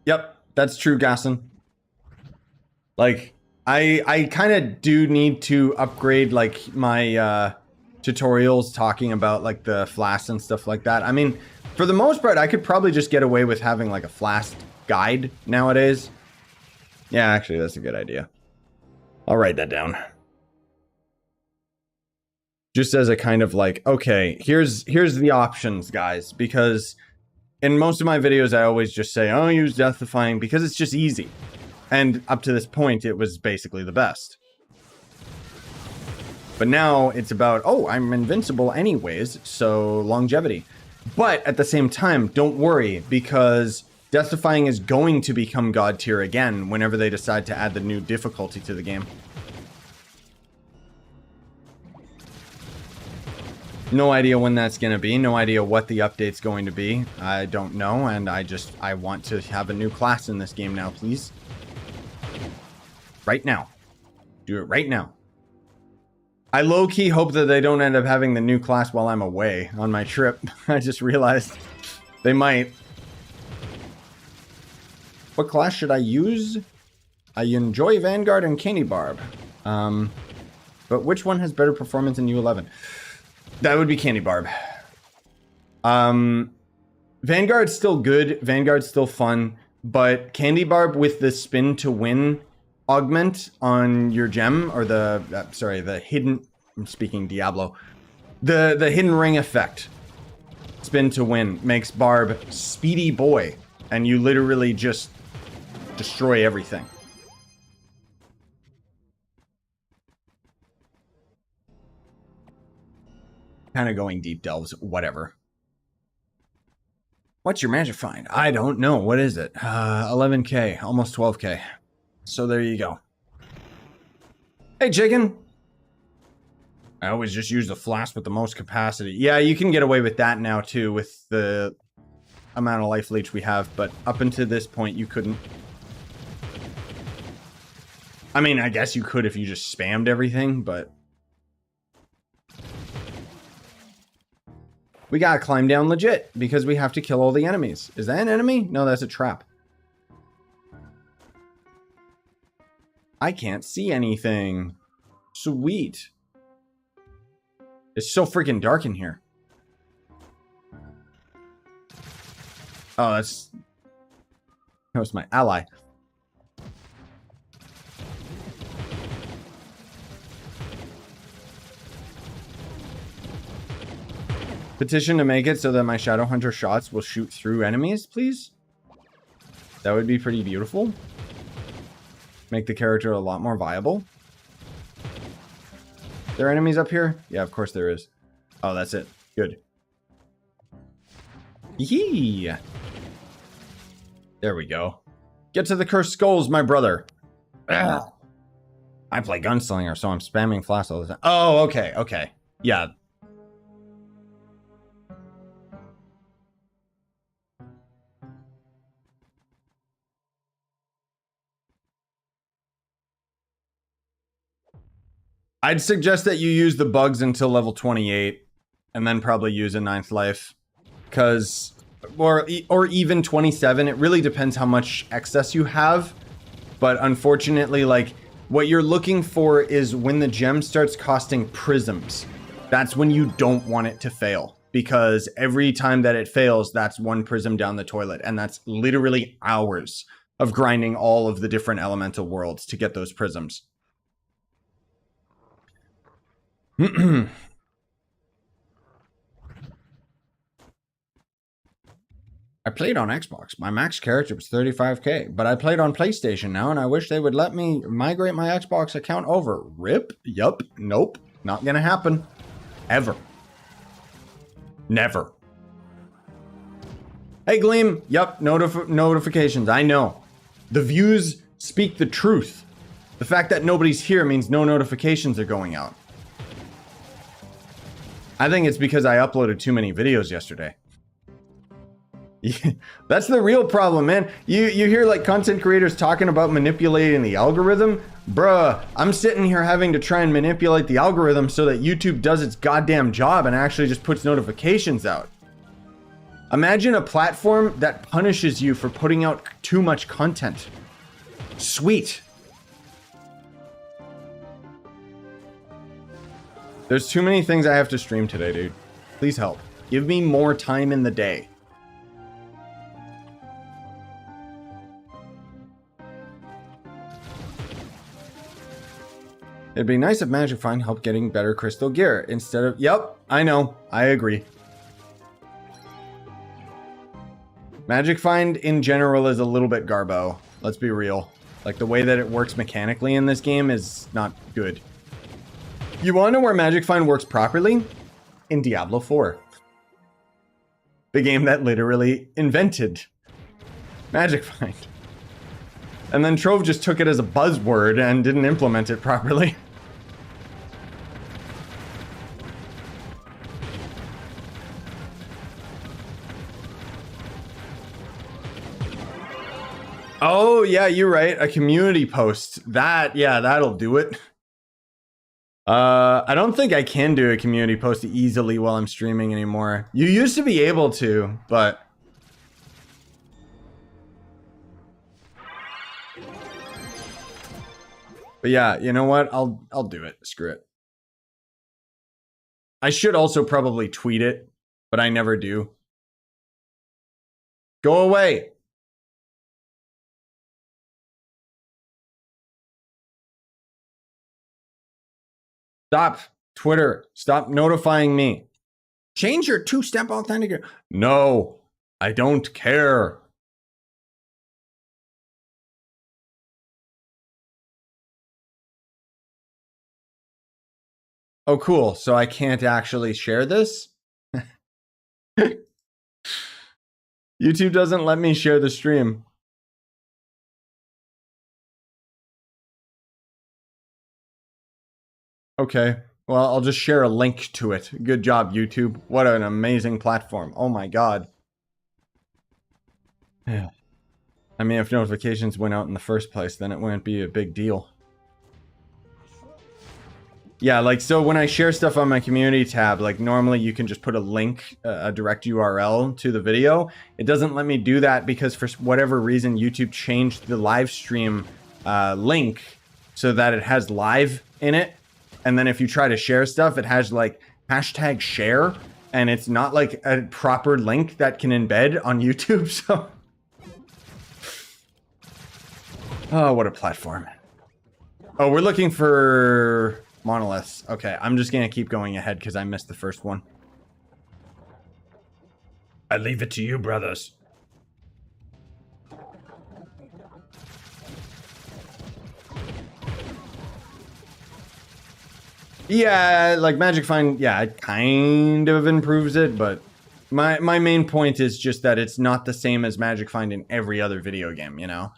Yep. That's true, Gasson. Like, I kind of do need to upgrade like my tutorials talking about like the flasks and stuff like that. I mean, for the most part, I could probably just get away with having like a flask guide nowadays. Yeah, actually, that's a good idea. I'll write that down. Just as a kind of like, okay, here's the options, guys, because in most of my videos, I always just say, oh, use death defying because it's just easy. And up to this point, it was basically the best. But now it's about, oh, I'm invincible anyways, so longevity. But at the same time, don't worry, because death defying is going to become god tier again whenever they decide to add the new difficulty to the game. No idea when that's going to be. No idea what the update's going to be. I don't know, and I want to have a new class in this game now, please. right now. Do it right now. I low-key hope that they don't end up having the new class while I'm away on my trip. I just realized they might. What class should I use? I enjoy Vanguard and Candy Barb. But which one has better performance in U11? That would be Candy Barb. Vanguard's still good. Vanguard's still fun. But Candy Barb with the spin to win augment on your gem, or the hidden, I'm speaking Diablo, the hidden ring effect, spin to win, makes Barb speedy boy, and you literally just destroy everything. Kind of going deep delves, whatever. What's your magic find? I don't know. What is it? 11k, almost 12k. So there you go. Hey, chicken. I always just use the flask with the most capacity. Yeah, you can get away with that now, too, with the amount of life leech we have. But up until this point, you couldn't. I mean, I guess you could if you just spammed everything, but... We gotta climb down legit, because we have to kill all the enemies. Is that an enemy? No, that's a trap. I can't see anything. Sweet. It's so freaking dark in here. Oh, that was my ally. Petition to make it so that my Shadow Hunter shots will shoot through enemies, please. That would be pretty beautiful. Make the character a lot more viable. There are enemies up here? Yeah, of course there is. Oh, that's it. Good. Yee! There we go. Get to the cursed skulls, my brother. Ugh. I play Gunslinger, so I'm spamming flash all the time. Oh, okay, okay. Yeah. I'd suggest that you use the bugs until level 28, and then probably use a 9th life. Because, or even 27, it really depends how much excess you have. But unfortunately, like, what you're looking for is when the gem starts costing prisms. That's when you don't want it to fail. Because every time that it fails, that's one prism down the toilet. And that's literally hours of grinding all of the different elemental worlds to get those prisms. I played on Xbox. My max character was 35k, but I played on PlayStation now, and I wish they would let me migrate my Xbox account over. Rip? Yup. Nope. Not gonna happen. Ever. Never. Hey, Gleam. Yup. Notifications. I know. The views speak the truth. The fact that nobody's here means no notifications are going out. I think it's because I uploaded too many videos yesterday. That's the real problem, man. You hear like content creators talking about manipulating the algorithm. Bruh, I'm sitting here having to try and manipulate the algorithm so that YouTube does its goddamn job and actually just puts notifications out. Imagine a platform that punishes you for putting out too much content. Sweet. There's too many things I have to stream today, dude. Please help. Give me more time in the day. It'd be nice if Magic Find helped getting better crystal gear instead of... Yep, I know. I agree. Magic Find in general is a little bit garbo. Let's be real. Like, the way that it works mechanically in this game is not good. You want to know where Magic Find works properly? In Diablo 4. The game that literally invented Magic Find. And then Trove just took it as a buzzword and didn't implement it properly. Oh, yeah, you're right. A community post. Yeah, that'll do it. I don't think I can do a community post easily while I'm streaming anymore. You used to be able to, but... But yeah, you know what? I'll do it. Screw it. I should also probably tweet it, but I never do. Go away. Stop. Twitter. Stop notifying me. Change your two-step authenticator. No, I don't care. Oh, cool. So I can't actually share this? YouTube doesn't let me share the stream. Okay. Well, I'll just share a link to it. Good job, YouTube. What an amazing platform. Oh my god. Yeah. I mean, if notifications went out in the first place, then it wouldn't be a big deal. Yeah, like, so when I share stuff on my community tab, like, normally you can just put a link, a direct URL to the video. It doesn't let me do that because for whatever reason, YouTube changed the live stream link so that it has live in it. And then if you try to share stuff, it has, like, hashtag share, and it's not, like, a proper link that can embed on YouTube, so... Oh, what a platform. Oh, we're looking for... monoliths. Okay, I'm just gonna keep going ahead because I missed the first one. I leave it to you, brothers. Yeah, like Magic Find, yeah, it kind of improves it, but my main point is just that it's not the same as Magic Find in every other video game, you know?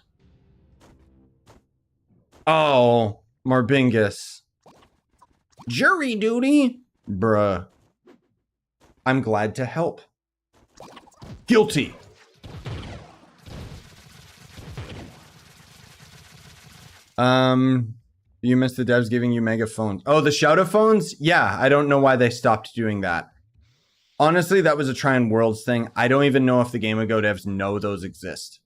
Oh, Marbingus. Jury duty? Bruh. I'm glad to help. Guilty. You missed the devs giving you megaphones. Oh, the shout-a-phones? Yeah, I don't know why they stopped doing that. Honestly, that was a Try and Worlds thing. I don't even know if the Game Ago devs know those exist.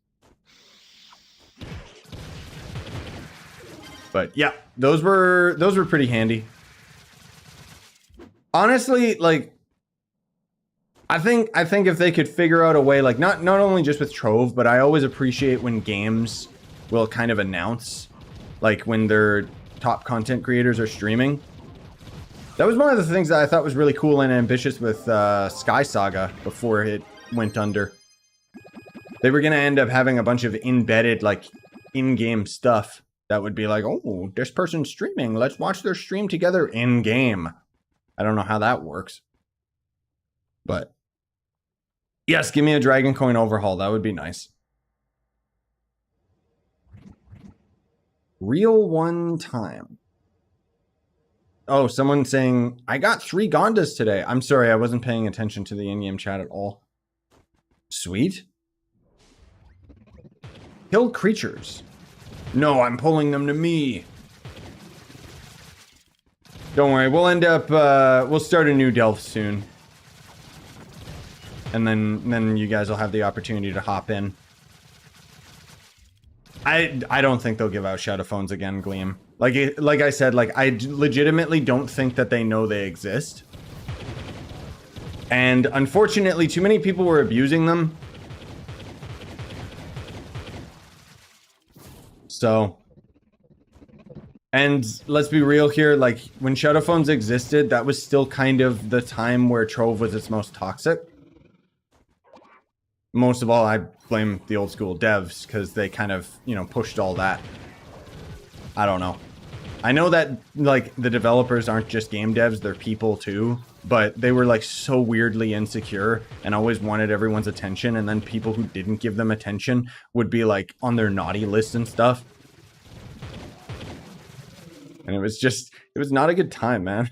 But yeah, those were pretty handy. Honestly, like, I think if they could figure out a way, like, not only just with Trove, but I always appreciate when games will kind of announce, like, when their top content creators are streaming. That was one of the things that I thought was really cool and ambitious with Sky Saga before it went under. They were going to end up having a bunch of embedded, like, in-game stuff that would be like, oh, this person's streaming. Let's watch their stream together in-game. I don't know how that works. But yes, give me a Dragon Coin overhaul. That would be nice. Real one time. Oh, someone saying, I got 3 Gondas today. I'm sorry, I wasn't paying attention to the in-game chat at all. Sweet. Kill creatures. No, I'm pulling them to me. Don't worry, we'll end up, we'll start a new delve soon. And then you guys will have the opportunity to hop in. I don't think they'll give out Shadowphones again, Gleam. Like I said, like, I legitimately don't think that they know they exist. And unfortunately, too many people were abusing them. So... And let's be real here, like, when Shadowphones existed, that was still kind of the time where Trove was its most toxic. Most of all, I blame the old school devs, because they kind of, you know, pushed all that. I don't know. I know that, like, the developers aren't just game devs, they're people too, but they were, like, so weirdly insecure and always wanted everyone's attention, and then people who didn't give them attention would be, like, on their naughty list and stuff. And it was not a good time, man.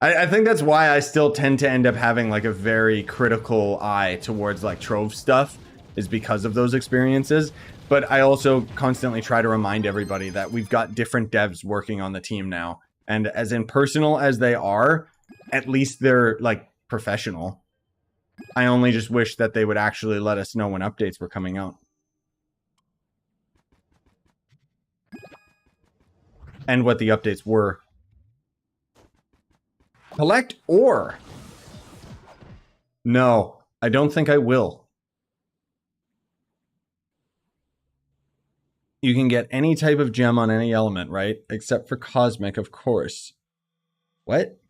I think that's why I still tend to end up having, like, a very critical eye towards, like, Trove stuff. is because of those experiences. But I also constantly try to remind everybody that we've got different devs working on the team now. And as impersonal as they are, at least they're like professional. I only just wish that they would actually let us know when updates were coming out. And what the updates were. Collect ore. No, I don't think I will. You can get any type of gem on any element, right? Except for cosmic, of course. What?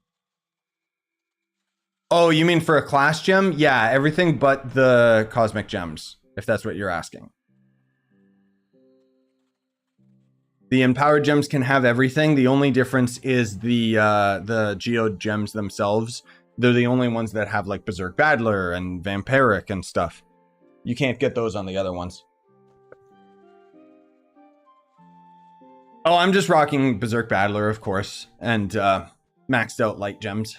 Oh, you mean for a class gem? Yeah, everything but the cosmic gems, if that's what you're asking. The empowered gems can have everything. The only difference is the geode gems themselves. They're the only ones that have like Berserk Battler and Vampiric and stuff. You can't get those on the other ones. Oh, I'm just rocking Berserk Battler, of course, and maxed out light gems.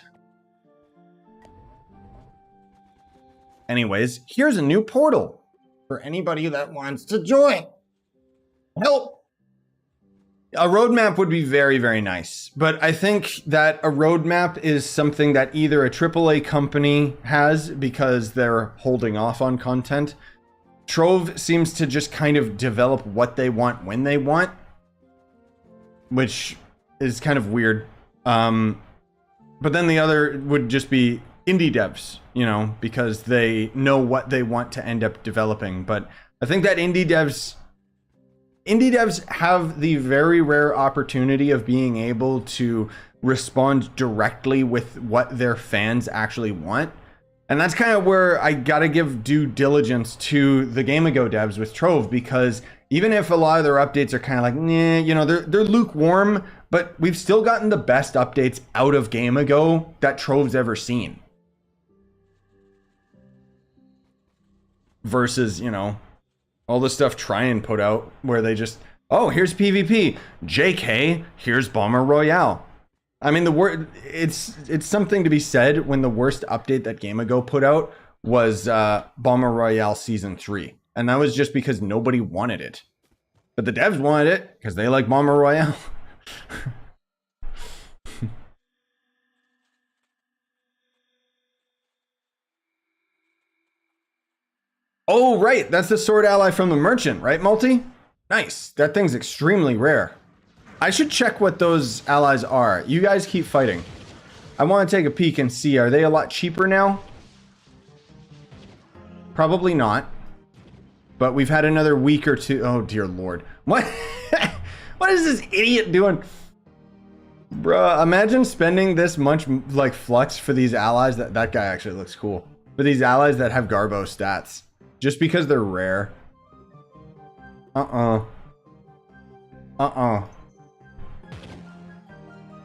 Anyways, here's a new portal for anybody that wants to join. Help! A roadmap would be very, very nice, but I think that a roadmap is something that either a AAA company has because they're holding off on content. Trove seems to just kind of develop what they want when they want, which is kind of weird. But then the other would just be indie devs, you know, because they know what they want to end up developing. But I think that indie devs have the very rare opportunity of being able to respond directly with what their fans actually want. And that's kind of where I gotta give due diligence to the Game Ago devs with Trove, because even if a lot of their updates are kind of like, nah, you know, they're lukewarm, but we've still gotten the best updates out of Game Ago that Trove's ever seen. Versus, you know, all the stuff Try and put out where they just, oh, here's PvP. JK, here's Bomber Royale. I mean, it's something to be said when the worst update that Game Ago put out was Bomber Royale Season 3. And that was just because nobody wanted it. But the devs wanted it because they like Bomber Royale. Oh, right. That's the sword ally from the merchant, right, Multi? Nice. That thing's extremely rare. I should check what those allies are. You guys keep fighting. I want to take a peek and see. Are they a lot cheaper now? Probably not. But we've had another week or two. Oh, dear Lord. What? What is this idiot doing? Bruh, imagine spending this much like flux for these allies. That guy actually looks cool. For these allies that have Garbo stats. Just because they're rare.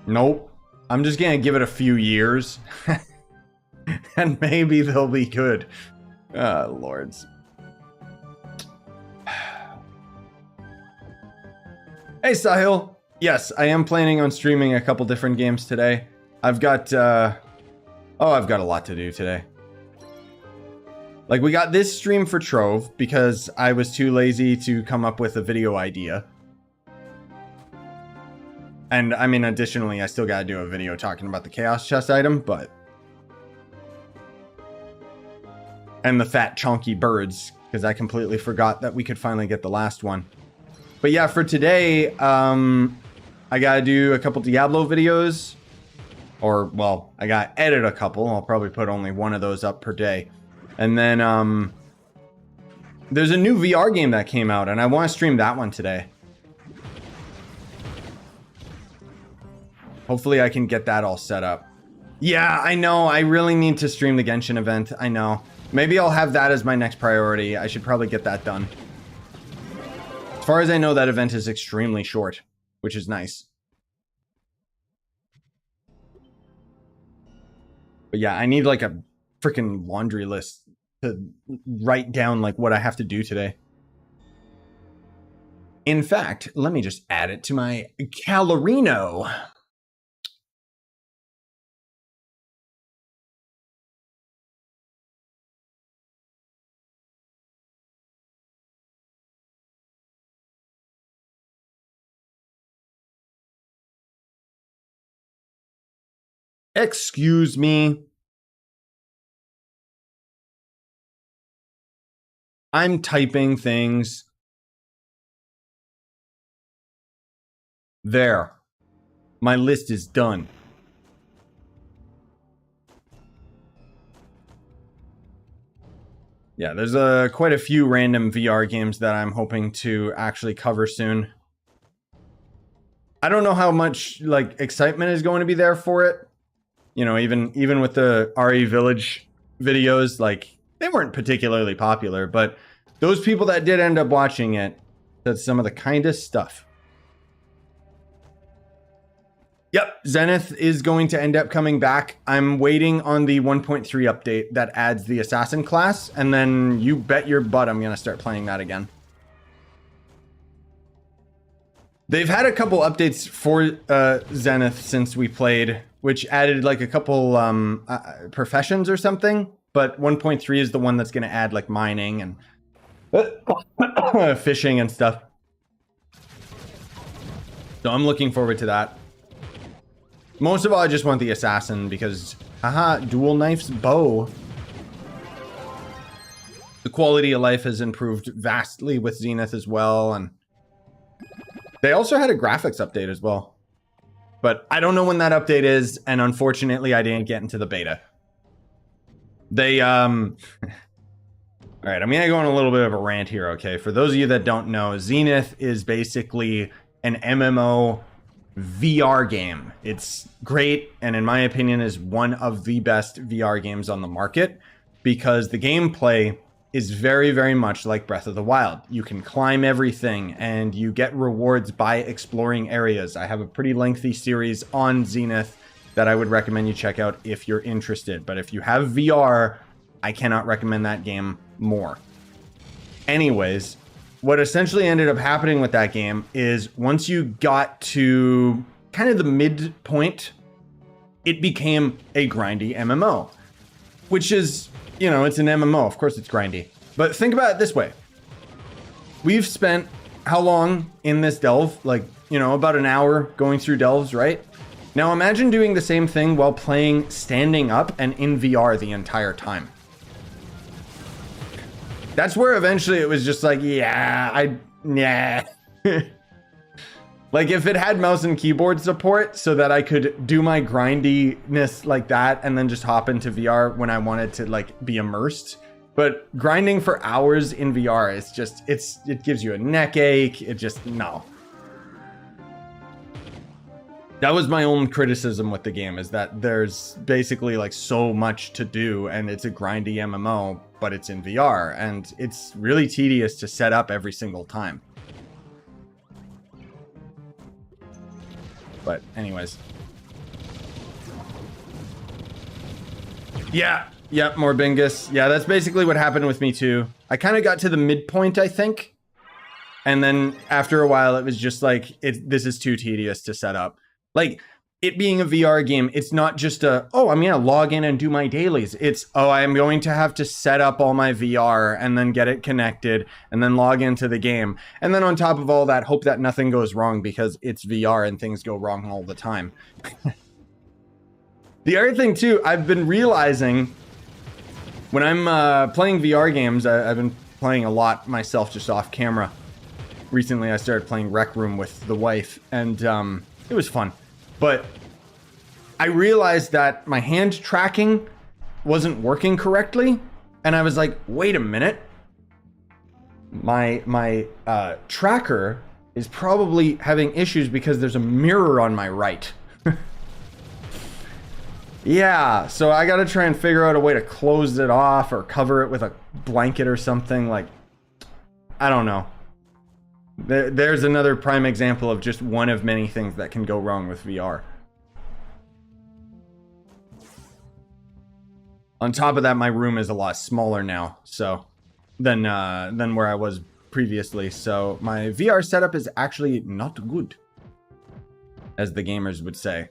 Nope. I'm just gonna give it a few years. And maybe they'll be good. Lords. Hey, Sahil. Yes, I am planning on streaming a couple different games today. I've got a lot to do today. Like, we got this stream for Trove because I was too lazy to come up with a video idea. And, I mean, additionally, I still gotta do a video talking about the Chaos Chest item, but... And the fat, chunky birds, because I completely forgot that we could finally get the last one. But yeah, for today, I gotta do a couple Diablo videos. Or, well, I gotta edit a couple. I'll probably put only one of those up per day. And then, there's a new VR game that came out, and I want to stream that one today. Hopefully I can get that all set up. Yeah, I know. I really need to stream the Genshin event. I know. Maybe I'll have that as my next priority. I should probably get that done. As far as I know, that event is extremely short, which is nice. But yeah, I need like a freaking laundry list to write down like what I have to do today. In fact, let me just add it to my Calorino. Excuse me. I'm typing things. There. My list is done. Yeah, there's quite a few random VR games that I'm hoping to actually cover soon. I don't know how much like excitement is going to be there for it. You know, even with the RE Village videos, like they weren't particularly popular, but those people that did end up watching it, that's some of the kindest stuff. Yep, Zenith is going to end up coming back. I'm waiting on the 1.3 update that adds the assassin class, and then you bet your butt I'm going to start playing that again. They've had a couple updates for Zenith since we played, which added like a couple professions or something, but 1.3 is the one that's going to add like mining and fishing and stuff. So I'm looking forward to that. Most of all, I just want the assassin because, haha, dual knife's bow. The quality of life has improved vastly with Zenith as well, and they also had a graphics update as well. But I don't know when that update is, and unfortunately, I didn't get into the beta. They, Alright, I'm gonna go on a little bit of a rant here, okay? For those of you that don't know, Zenith is basically an MMO VR game. It's great, and in my opinion is one of the best VR games on the market because the gameplay is very, very much like Breath of the Wild. You can climb everything and you get rewards by exploring areas. I have a pretty lengthy series on Zenith that I would recommend you check out if you're interested. But if you have VR, I cannot recommend that game more. Anyways, what essentially ended up happening with that game is once you got to kind of the midpoint, it became a grindy MMO, which is, you know, it's an MMO. Of course it's grindy. But think about it this way. We've spent how long in this delve? Like, you know, about an hour going through delves, right? Now imagine doing the same thing while playing standing up and in VR the entire time. That's where eventually it was just like, yeah. Like if it had mouse and keyboard support so that I could do my grindiness like that and then just hop into VR when I wanted to like be immersed. But grinding for hours in VR is just, it gives you a neck ache. It just, no. That was my own criticism with the game, is that there's basically like so much to do and it's a grindy MMO, but it's in VR and it's really tedious to set up every single time. But anyways. Yeah, more Bingus. Yeah, that's basically what happened with me too. I kind of got to the midpoint, I think. And then after a while, it was just like, this is too tedious to set up. Like, it being a VR game, it's not just I'm going to log in and do my dailies. It's, I'm going to have to set up all my VR and then get it connected and then log into the game. And then on top of all that, hope that nothing goes wrong because it's VR and things go wrong all the time. The other thing too, I've been realizing when I'm playing VR games, I've been playing a lot myself just off camera. Recently, I started playing Rec Room with the wife and it was fun. But I realized that my hand tracking wasn't working correctly. And I was like, wait a minute. My tracker is probably having issues because there's a mirror on my right. Yeah, so I gotta try and figure out a way to close it off or cover it with a blanket or something. Like, I don't know. There's another prime example of just one of many things that can go wrong with VR. On top of that, my room is a lot smaller now, so than where I was previously. So my VR setup is actually not good, as the gamers would say.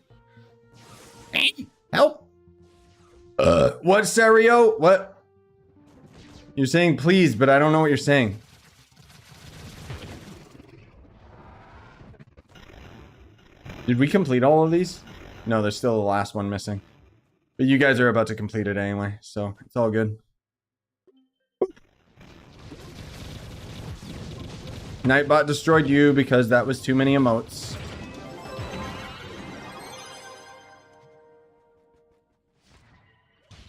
Help! What, Serio? What? You're saying please, but I don't know what you're saying. Did we complete all of these? No, there's still the last one missing. But you guys are about to complete it anyway, so it's all good. Nightbot destroyed you because that was too many emotes.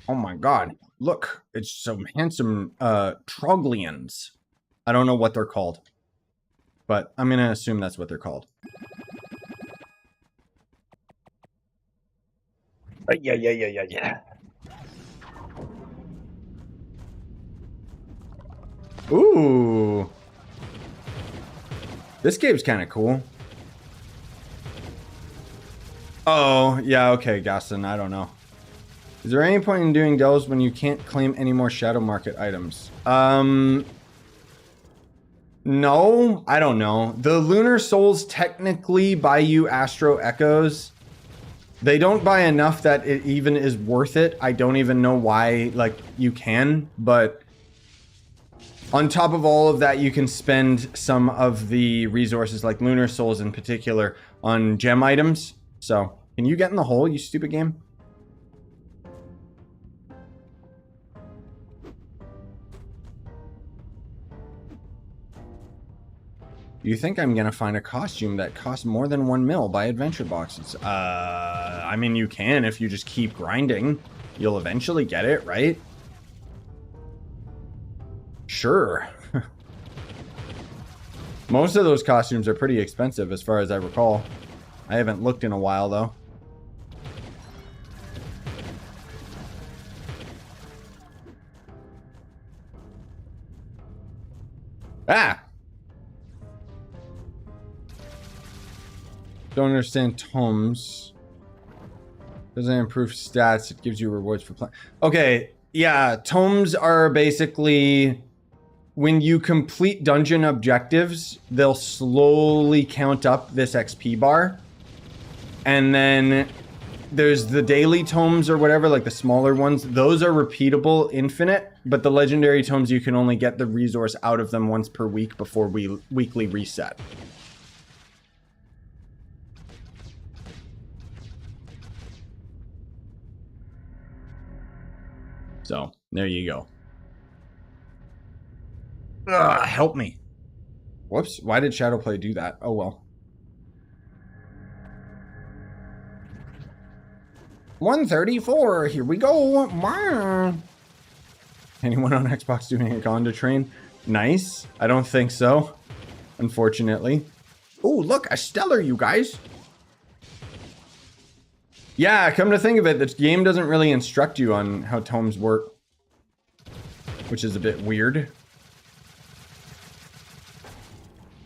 Oh my god. Look, it's some handsome Troglians. I don't know what they're called. But I'm gonna assume that's what they're called. Yeah. Ooh. This game's kind of cool. Oh, yeah, okay, Gaston, I don't know. Is there any point in doing delves when you can't claim any more Shadow Market items? No, I don't know. The Lunar Souls technically buy you Astro Echoes. They don't buy enough that it even is worth it. I don't even know why, like, you can, but on top of all of that, you can spend some of the resources, like Lunar Souls in particular, on gem items. So, can you get in the hole, you stupid game? You think I'm gonna find a costume that costs more than 1 mil by adventure boxes? I mean, you can if you just keep grinding. You'll eventually get it, right? Sure. Most of those costumes are pretty expensive as far as I recall. I haven't looked in a while though. Ah! Don't understand tomes. Doesn't improve stats. It gives you rewards for playing. Okay, yeah, tomes are basically when you complete dungeon objectives, they'll slowly count up this XP bar. And then there's the daily tomes or whatever, like the smaller ones. Those are repeatable, infinite, but the legendary tomes, you can only get the resource out of them once per week before weekly reset. So, there you go. Ugh, help me. Whoops, why did Shadowplay do that? Oh well. 134, here we go. Anyone on Xbox doing a Gonda train? Nice. I don't think so, unfortunately. Oh, look, a stellar, you guys. Yeah, come to think of it, the game doesn't really instruct you on how tomes work, which is a bit weird.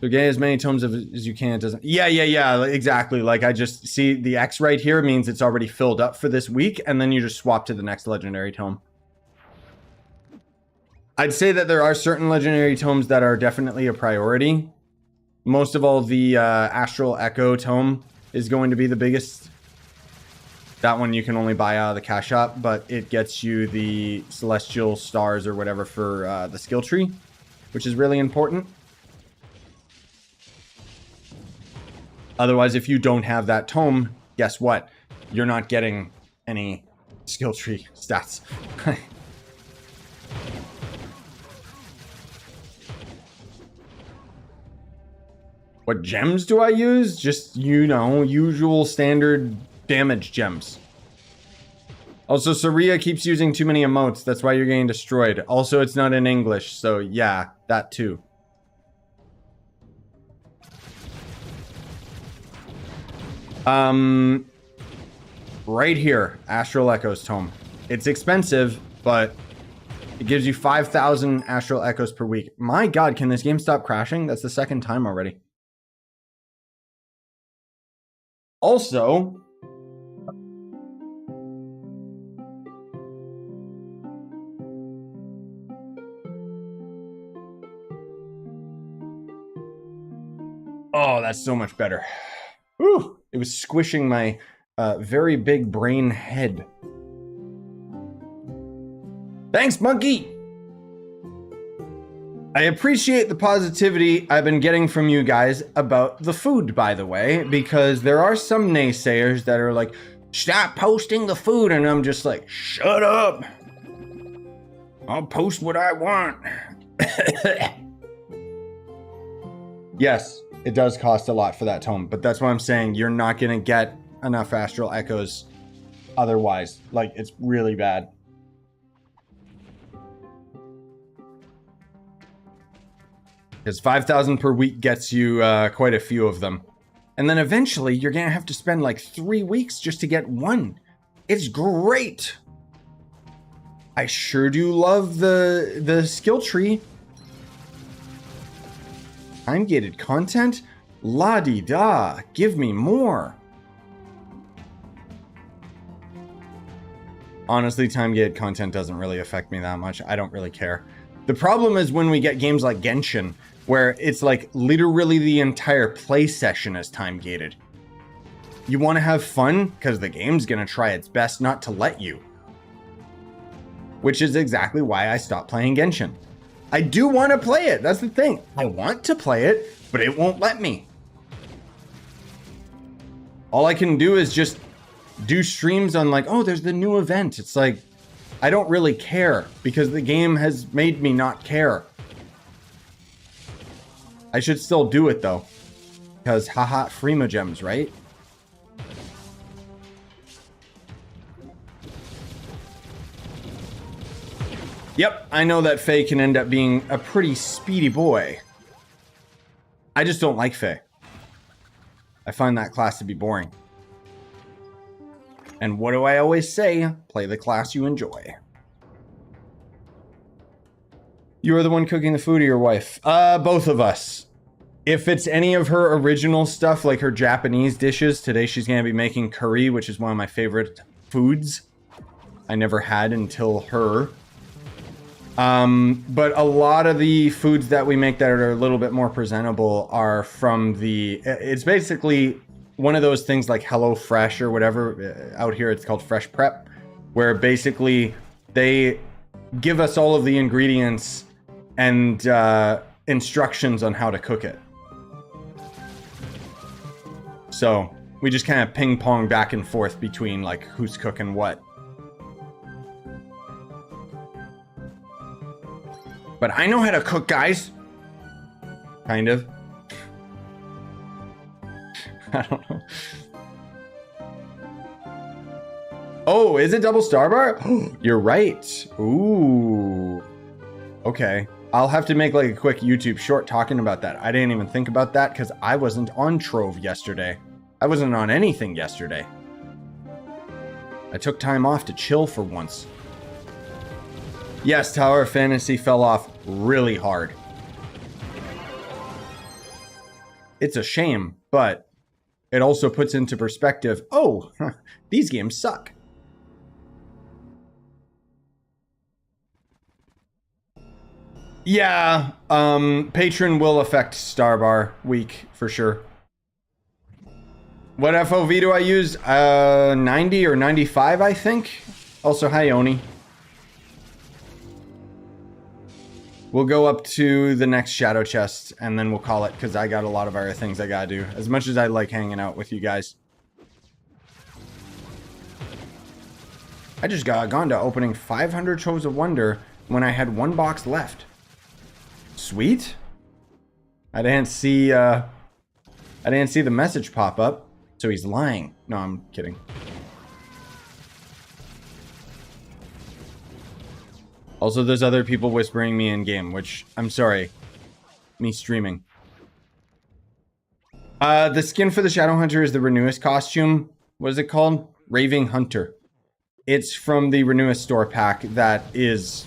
So get as many tomes as you can. It doesn't. Yeah, exactly. Like I just see the X right here means it's already filled up for this week, and then you just swap to the next legendary tome. I'd say that there are certain legendary tomes that are definitely a priority. Most of all, the Astral Echo tome is going to be the biggest. That one you can only buy out of the cash shop, but it gets you the Celestial Stars or whatever for the skill tree, which is really important. Otherwise, if you don't have that tome, guess what? You're not getting any skill tree stats. What gems do I use? Just, you know, usual standard damage gems. Also, Saria keeps using too many emotes. That's why you're getting destroyed. Also, it's not in English, so yeah, that too. Right here, Astral Echoes tome. It's expensive, but it gives you 5,000 Astral Echoes per week. My god, can this game stop crashing? That's the second time already. Also, oh, that's so much better. Whew. It was squishing my very big brain head. Thanks, monkey! I appreciate the positivity I've been getting from you guys about the food, by the way, because there are some naysayers that are like, Stop posting the food. And I'm just like, shut up. I'll post what I want. Yes, it does cost a lot for that tome, but that's why I'm saying you're not going to get enough astral echoes otherwise. Like, it's really bad. Because 5,000 per week gets you quite a few of them. And then eventually you're going to have to spend like 3 weeks just to get one. It's great. I sure do love the skill tree. Time-gated content? La-di-da. Give me more. Honestly, time-gated content doesn't really affect me that much. I don't really care. The problem is when we get games like Genshin, where it's like literally the entire play session is time-gated. You want to have fun? Because the game's going to try its best not to let you. Which is exactly why I stopped playing Genshin. I do want to play it. That's the thing. I want to play it, but it won't let me. All I can do is just do streams on like, oh, there's the new event. It's like, I don't really care because the game has made me not care. I should still do it though. Because haha, Freema gems, right? Yep, I know that Faye can end up being a pretty speedy boy. I just don't like Faye. I find that class to be boring. And what do I always say? Play the class you enjoy. You are the one cooking the food or your wife? Both of us. If it's any of her original stuff, like her Japanese dishes, today she's going to be making curry, which is one of my favorite foods. I never had until her. But a lot of the foods that we make that are a little bit more presentable are from it's basically one of those things like Hello Fresh or whatever. Out here it's called Fresh Prep, where basically they give us all of the ingredients and instructions on how to cook it. So we just kind of ping pong back and forth between like who's cooking what. But I know how to cook, guys. Kind of. I don't know. Oh, is it double star bar? You're right. Ooh. Okay. I'll have to make like a quick YouTube short talking about that. I didn't even think about that because I wasn't on Trove yesterday. I wasn't on anything yesterday. I took time off to chill for once. Yes, Tower of Fantasy fell off really hard. It's a shame, but it also puts into perspective, oh, these games suck. Yeah, Patron will affect Starbar week for sure. What FOV do I use? 90 or 95, I think. Also, hi, Oni. We'll go up to the next shadow chest and then we'll call it because I got a lot of other things I gotta do. As much as I like hanging out with you guys. I just got gone to opening 500 Troves of Wonder when I had 1 box left. Sweet. I didn't see the message pop up, so he's lying. No, I'm kidding. Also, there's other people whispering me in game, which I'm sorry. Me streaming. The skin for the Shadow Hunter is the Renewus costume. What is it called? Raving Hunter. It's from the Renewus store pack that is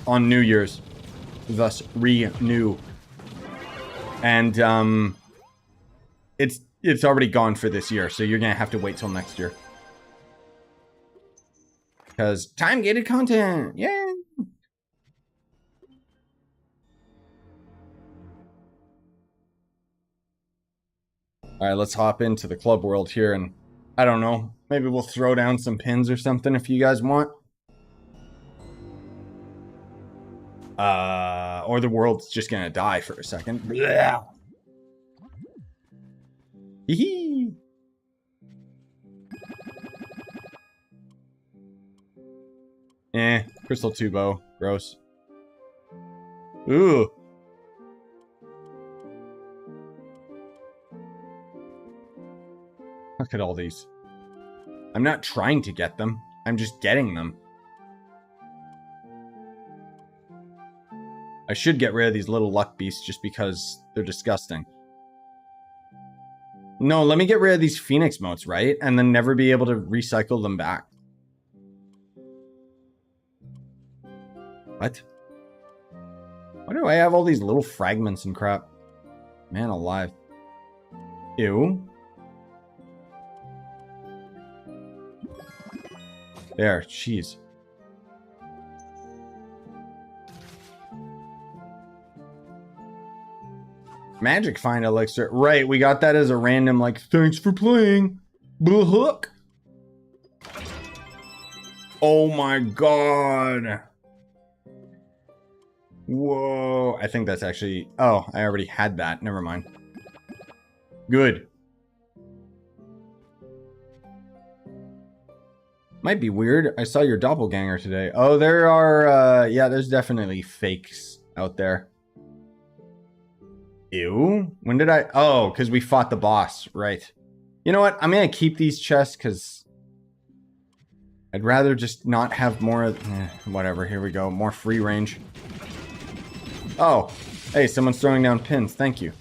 on New Year's. Thus, renew. And, it's already gone for this year, so you're gonna have to wait till next year. Because time-gated content! Yay! Alright, let's hop into the club world here and, I don't know, maybe we'll throw down some pins or something if you guys want. Or the world's just gonna die for a second. Blah. Hee-hee. Crystal Tubo. Gross. Ooh. Look at all these. I'm not trying to get them. I'm just getting them. I should get rid of these little luck beasts just because they're disgusting. No, let me get rid of these Phoenix motes, right? And then never be able to recycle them back. What? Why do I have all these little fragments and crap? Man alive. Ew. There, jeez. Magic Find Elixir. Right, we got that as a random, like, thanks for playing. Hook. Oh my god. Whoa. I think that's actually... Oh, I already had that. Never mind. Good. Might be weird. I saw your doppelganger today. Oh, there are... yeah, there's definitely fakes out there. Ew. When did I... Oh, because we fought the boss. Right. You know what? I'm going to keep these chests because I'd rather just not have more... whatever. Here we go. More free range. Oh. Hey, someone's throwing down pins. Thank you.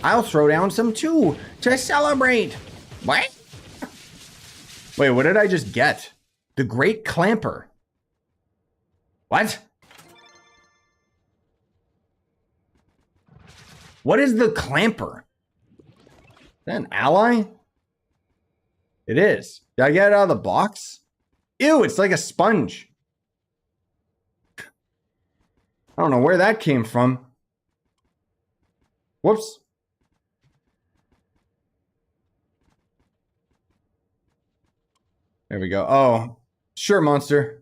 I'll throw down some too to celebrate. What? Wait, what did I just get? The Great Clamper. What? What is the Clamper? Is that an ally? It is. Did I get it out of the box? Ew, it's like a sponge. I don't know where that came from. Whoops. There we go. Oh, sure, monster.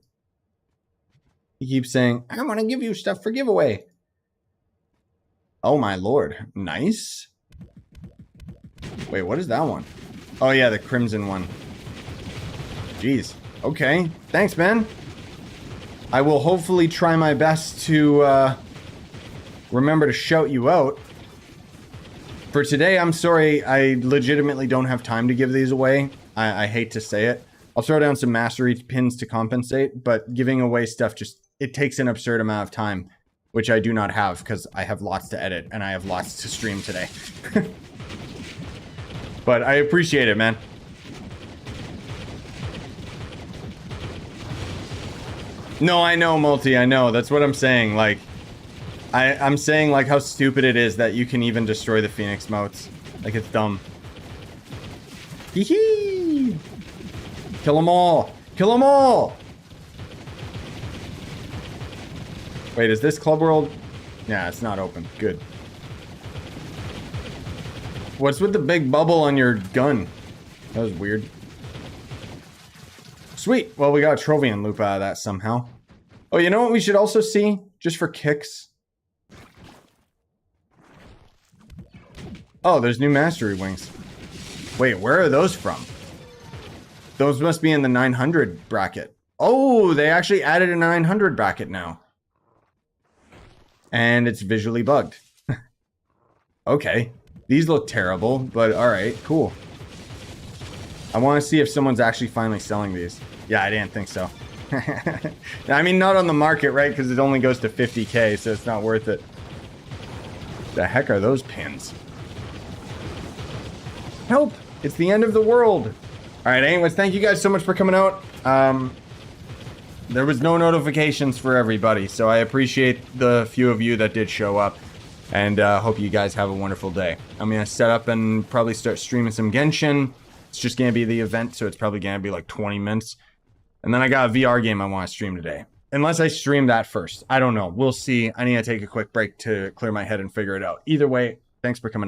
He keeps saying, I want to give you stuff for giveaway. Oh my lord. Nice. Wait, what is that one? Oh yeah, the crimson one. Jeez. Okay. Thanks, man. I will hopefully try my best to remember to shout you out. For today, I'm sorry. I legitimately don't have time to give these away. I hate to say it. I'll throw down some mastery pins to compensate, but giving away stuff just, it takes an absurd amount of time. Which I do not have, because I have lots to edit, and I have lots to stream today. But I appreciate it, man. No, I know, Multi, I know. That's what I'm saying. Like, I'm saying, like, how stupid it is that you can even destroy the Phoenix motes. Like, it's dumb. Hee-hee! Kill them all! Kill them all! Wait, is this Club World? Yeah, it's not open. Good. What's with the big bubble on your gun? That was weird. Sweet. Well, we got a Trovian loop out of that somehow. Oh, you know what we should also see? Just for kicks. Oh, there's new mastery wings. Wait, where are those from? Those must be in the 900 bracket. Oh, they actually added a 900 bracket now. And it's visually bugged. Okay. These look terrible, but alright, cool. I want to see if someone's actually finally selling these. Yeah, I didn't think so. I mean, not on the market, right? Because it only goes to 50k, so it's not worth it. The heck are those pins? Help! It's the end of the world! Alright, anyways, thank you guys so much for coming out. There was no notifications for everybody, so I appreciate the few of you that did show up. And hope you guys have a wonderful day. I'm going to set up and probably start streaming some Genshin. It's just going to be the event, so it's probably going to be like 20 minutes. And then I got a VR game I want to stream today. Unless I stream that first. I don't know. We'll see. I need to take a quick break to clear my head and figure it out. Either way, thanks for coming out.